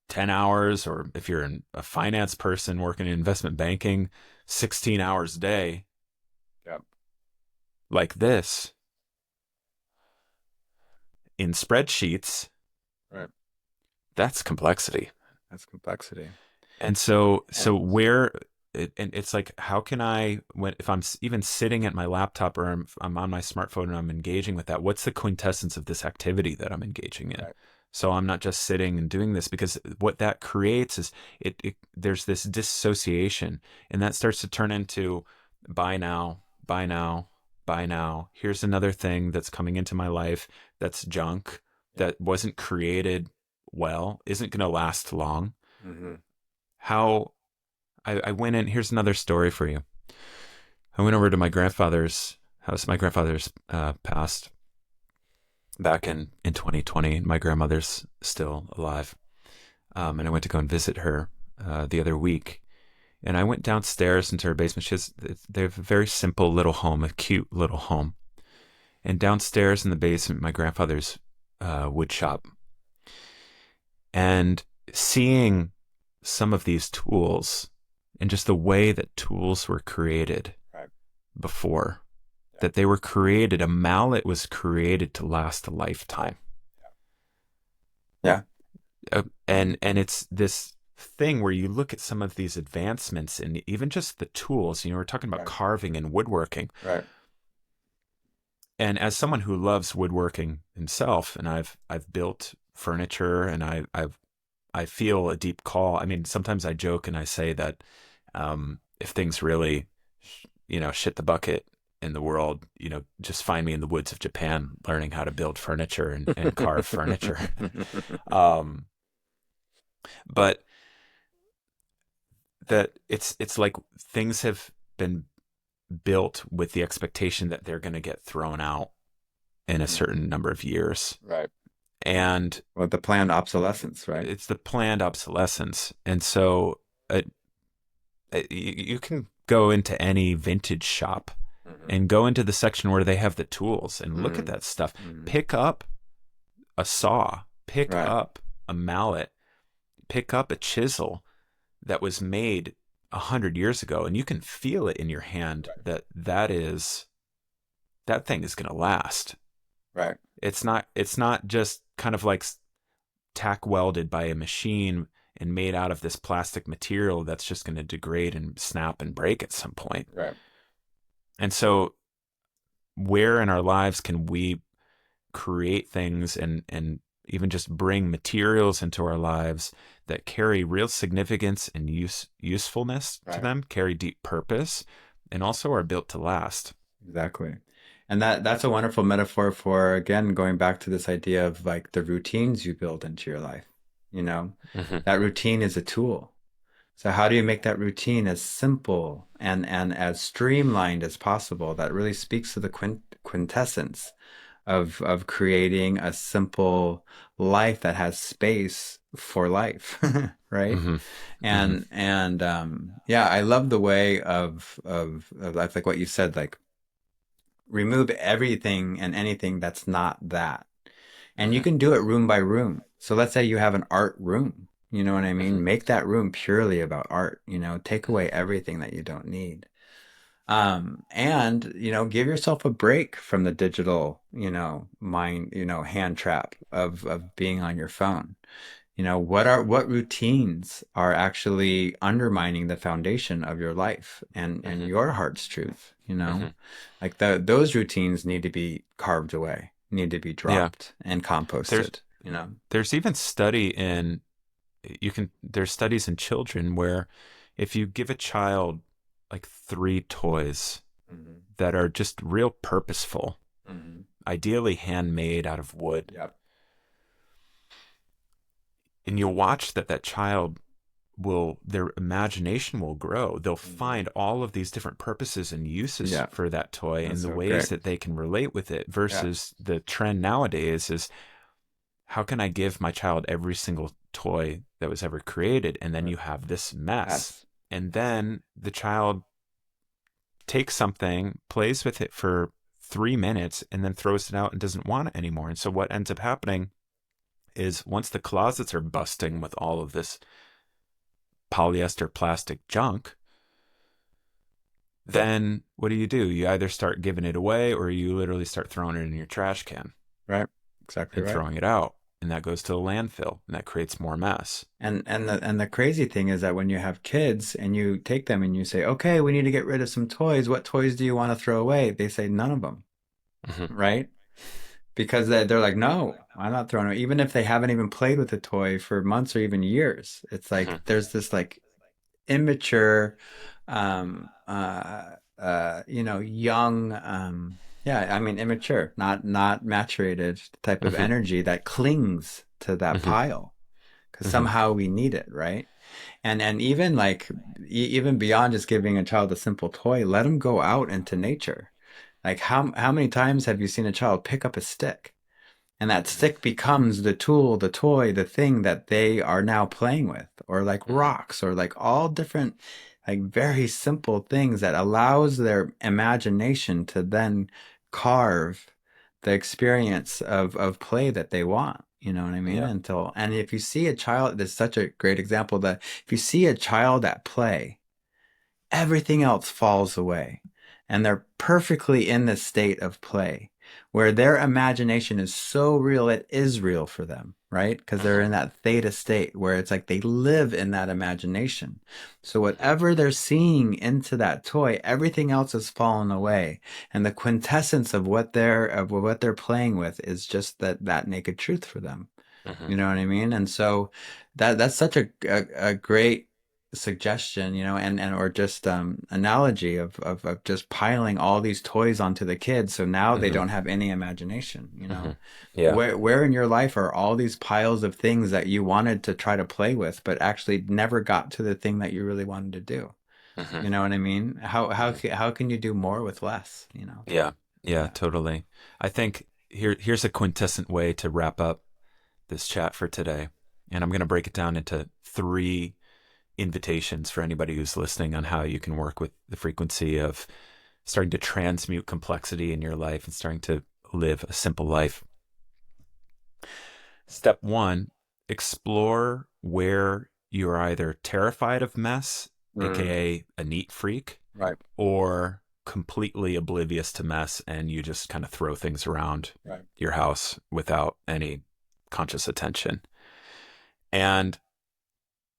10 hours, or if you're a finance person working in investment banking, 16 hours a day Yep. like this, in spreadsheets, Right. that's complexity. That's complexity. And so And where and it's like, how can I, when if I'm even sitting at my laptop or I'm on my smartphone and I'm engaging with that, what's the quintessence of this activity that I'm engaging in? right. So I'm not just sitting and doing this, because what that creates is it there's this dissociation, and that starts to turn into buy now, buy now, buy now. Here's another thing that's coming into my life that's junk, Yeah. that wasn't created well, isn't going to last long. Mm-hmm. How I went in. Here's another story for you. I went over to my grandfather's house. My grandfather's passed back in 2020. My grandmother's still alive. And I went to go and visit her the other week. And I went downstairs into her basement. They have a very simple little home, a cute little home. And downstairs in the basement, my grandfather's wood shop. And seeing some of these tools and just the way that tools were created Right. before, Yeah. that they were created, a mallet was created to last a lifetime. Yeah. And it's this thing where you look at some of these advancements and even just the tools, we're talking about Right. carving and woodworking. Right. And as someone who loves woodworking himself, and I've built furniture, and I feel a deep call. I mean, sometimes I joke and I say that if things really, shit the bucket in the world, just find me in the woods of Japan learning how to build furniture and carve furniture. Um, but that it's like things have been built with the expectation that they're going to get thrown out in a certain number of years. Right. And Well, the planned obsolescence, right? it's the planned obsolescence. And so you can go into any vintage shop Mm-hmm. and go into the section where they have the tools and look at Mm-hmm. that stuff. Mm-hmm. Pick up a saw, pick Right. up a mallet, pick up a chisel that was made 100 years ago, and you can feel it in your hand Right. that thing is going to last. Right. It's not just kind of like tack welded by a machine and made out of this plastic material that's just going to degrade and snap and break at some point. Right. And so where in our lives can we create things and even just bring materials into our lives that carry real significance and usefulness to Right. them, carry deep purpose, and also are built to last? Exactly. And that's a wonderful metaphor for, again, going back to this idea of like the routines you build into your life. Mm-hmm. That routine is a tool. So how do you make that routine as simple and as streamlined as possible? That really speaks to the quintessence of creating a simple life that has space for life, right? Mm-hmm. Mm-hmm. And yeah, I love the way of like what you said, like remove everything and anything that's not that. And you Mm-hmm. can do it room by room. So let's say you have an art room. You know what I Mm-hmm. mean? Make that room purely about art, take away everything that you don't need. And, give yourself a break from the digital, mind, hand trap of being on your phone. What routines are actually undermining the foundation of your life and Mm-hmm. your heart's truth, Mm-hmm. like those routines need to be carved away, need to be Yeah. dropped and There's composted. there's even study in there's studies in children where if you give a child like three toys Hmm. that are just real purposeful, Hmm. ideally handmade out of wood, Yep. and you'll watch that child their imagination will grow. They'll Hmm. find all of these different purposes and uses Yeah. for that toy and That's the so ways great. that they can relate with it, Yeah. versus the trend nowadays is, how can I give my child every single toy that was ever created? And then Right. you have this mess. Yes. And then the child takes something, plays with it for 3 minutes, and then throws it out and doesn't want it anymore. And so what ends up happening is, once the closets are busting with all of this polyester plastic junk, then what do? You either start giving it away, or you literally start throwing it in your trash can. Right. exactly and right. throwing it out. And that goes to the landfill, and that creates more mess. And the crazy thing is that when you have kids and you take them and you say, "Okay, we need to get rid of some toys. What toys do you want to throw away?" They say none of them, Hmm. right? Because they're like, "No, I'm not throwing it." Even if they haven't even played with the toy for months or even years, it's like Hmm. there's this like immature, young, yeah, I mean immature, not maturated type of Hmm. energy that clings to that Hmm. pile because Hmm. somehow we need it, right? And even like even beyond just giving a child a simple toy, let them go out into nature. Like how many times have you seen a child pick up a stick? And that stick becomes the tool, the toy, the thing that they are now playing with, or like Hmm. rocks, or like all different, like very simple things that allows their imagination to then carve the experience of play that they want. You know what I mean? Yeah. And if you see a child, there's such a great example that if you see a child at play, everything else falls away. And they're perfectly in the state of play where their imagination is so real, it is real for them, right? Because they're Hmm. in that theta state where it's like they live in that imagination. So Hmm. whatever they're seeing into that toy, everything else has fallen away. And the quintessence of what they're playing with is just that naked truth for them. Hmm. You know what I mean? And so that's such a great suggestion, and or just analogy of just piling all these toys onto the kids so now they Hmm. don't have any imagination, Hmm. Yeah. Where in your life are all these piles of things that you wanted to try to play with but actually never got to the thing that you really wanted to do? Hmm. You know what I mean? Hmm. How can you do more with less? Yeah. Yeah, Yeah. totally. I think here's a quintessent way to wrap up this chat for today. And I'm going to break it down into three invitations for anybody who's listening on how you can work with the frequency of starting to transmute complexity in your life and starting to live a simple life. Step one, explore where you're either terrified of mess, Mm, aka a neat freak, right, or completely oblivious to mess and you just kind of throw things around right. your house without any conscious attention. And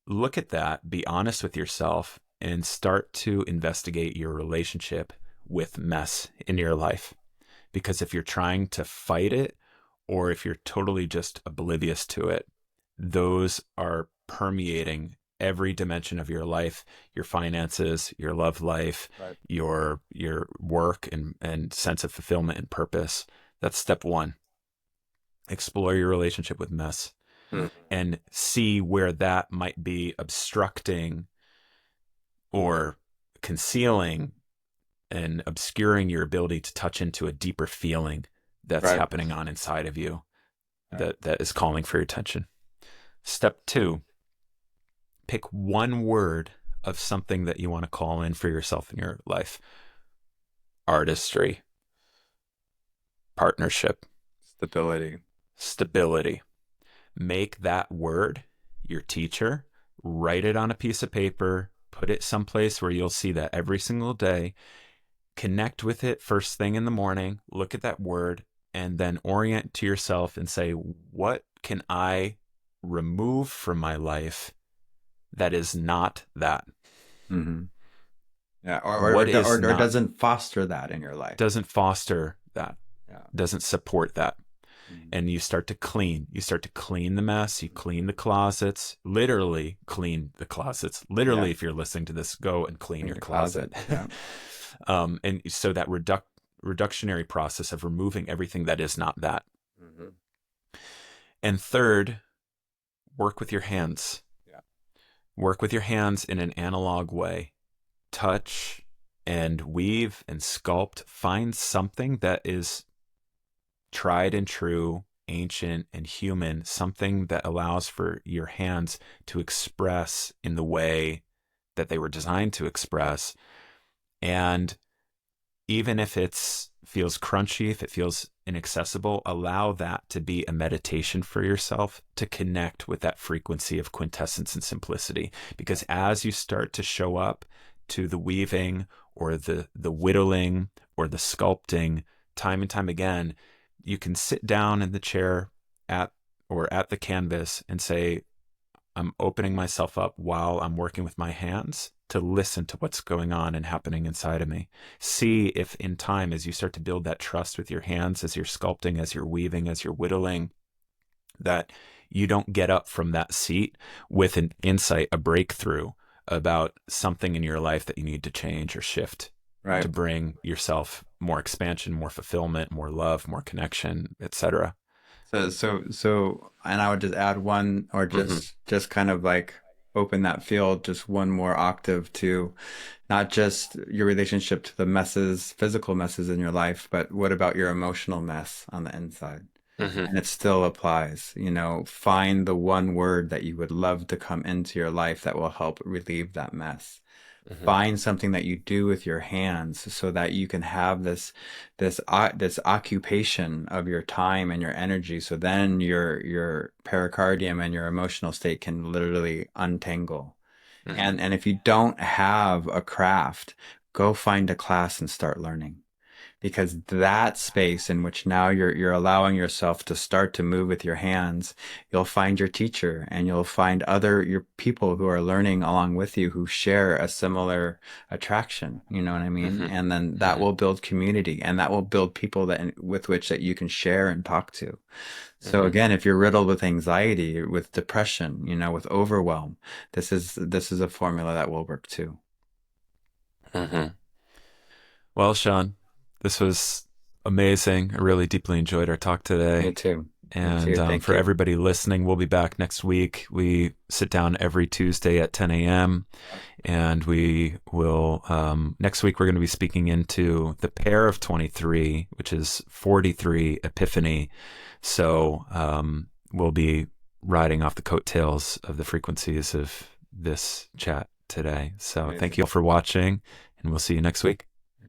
look at that, be honest with yourself, and start to investigate your relationship with mess in your life. Because if you're trying to fight it, or if you're totally just oblivious to it, those are permeating every dimension of your life, your finances, your love life, Right. your work and sense of fulfillment and purpose. That's step one. Explore your relationship with mess and see where that might be obstructing or concealing and obscuring your ability to touch into a deeper feeling that's Right. happening on inside of you Right. that is calling for your attention. Step two, pick one word of something that you want to call in for yourself in your life: artistry, partnership, Stability. stability. Make that word your teacher, write it on a piece of paper, put it someplace where you'll see that every single day, connect with it first thing in the morning, look at that word, and then orient to yourself and say, what can I remove from my life that is not that? Hmm. Yeah, or, What is or not, doesn't foster that in your life. doesn't foster that, Yeah. doesn't support that. Mhm. And you start to clean. You start to clean the mess. You clean the closets. Literally clean the closets. Yeah. Literally, if you're listening to this, go and clean In your your closet. closet. Yeah. And so that reductionary process of removing everything that is not that. Hmm. And third, work with your hands. Yeah. Work with your hands in an analog way. Touch and weave and sculpt. Find something that is tried and true, ancient and human, something that allows for your hands to express in the way that they were designed to express. And even if it feels crunchy, if it feels inaccessible, allow that to be a meditation for yourself to connect with that frequency of quintessence and simplicity. Because as you start to show up to the weaving or the whittling or the sculpting time and time again, you can sit down in the chair at or at the canvas and say, I'm opening myself up while I'm working with my hands to listen to what's going on and happening inside of me. See if in time, as you start to build that trust with your hands, as you're sculpting, as you're weaving, as you're whittling, that you don't get up from that seat with an insight, a breakthrough about something in your life that you need to change or shift to Right. bring yourself more expansion, more fulfillment, more love, more connection, etc. And I would just add one, or Mm-hmm. just kind of like open that field just one more octave to not just your relationship to the messes, physical messes in your life, but what about your emotional mess on the inside? Mm-hmm. And it still applies. Find the one word that you would love to come into your life that will help relieve that mess. Mm-hmm. Find something that you do with your hands so that you can have this occupation of your time and your energy. So then your pericardium and your emotional state can literally untangle. Mm-hmm. And if you don't have a craft, go find a class and start learning, because that space in which now you're allowing yourself to start to move with your hands, you'll find your teacher and you'll find other your people who are learning along with you who share a similar attraction, you know what I mean? Mm-hmm. And then that Mm-hmm. will build community, and that will build people with which that you can share and talk to. So Mm-hmm. again, if you're riddled with anxiety, with depression, with overwhelm, this is a formula that will work too. Mm-hmm. Well, Sean, this was amazing. I really deeply enjoyed our talk Me today. too. Me And too. Thank for you. everybody listening, we'll be back next week. We sit down every Tuesday at 10 a.m. And we will, next week, we're going to be speaking into the pair of 23, which is 43 Epiphany. So we'll be riding off the coattails of the frequencies of this chat today. So thank Amazing. you all for watching, and we'll see you next week.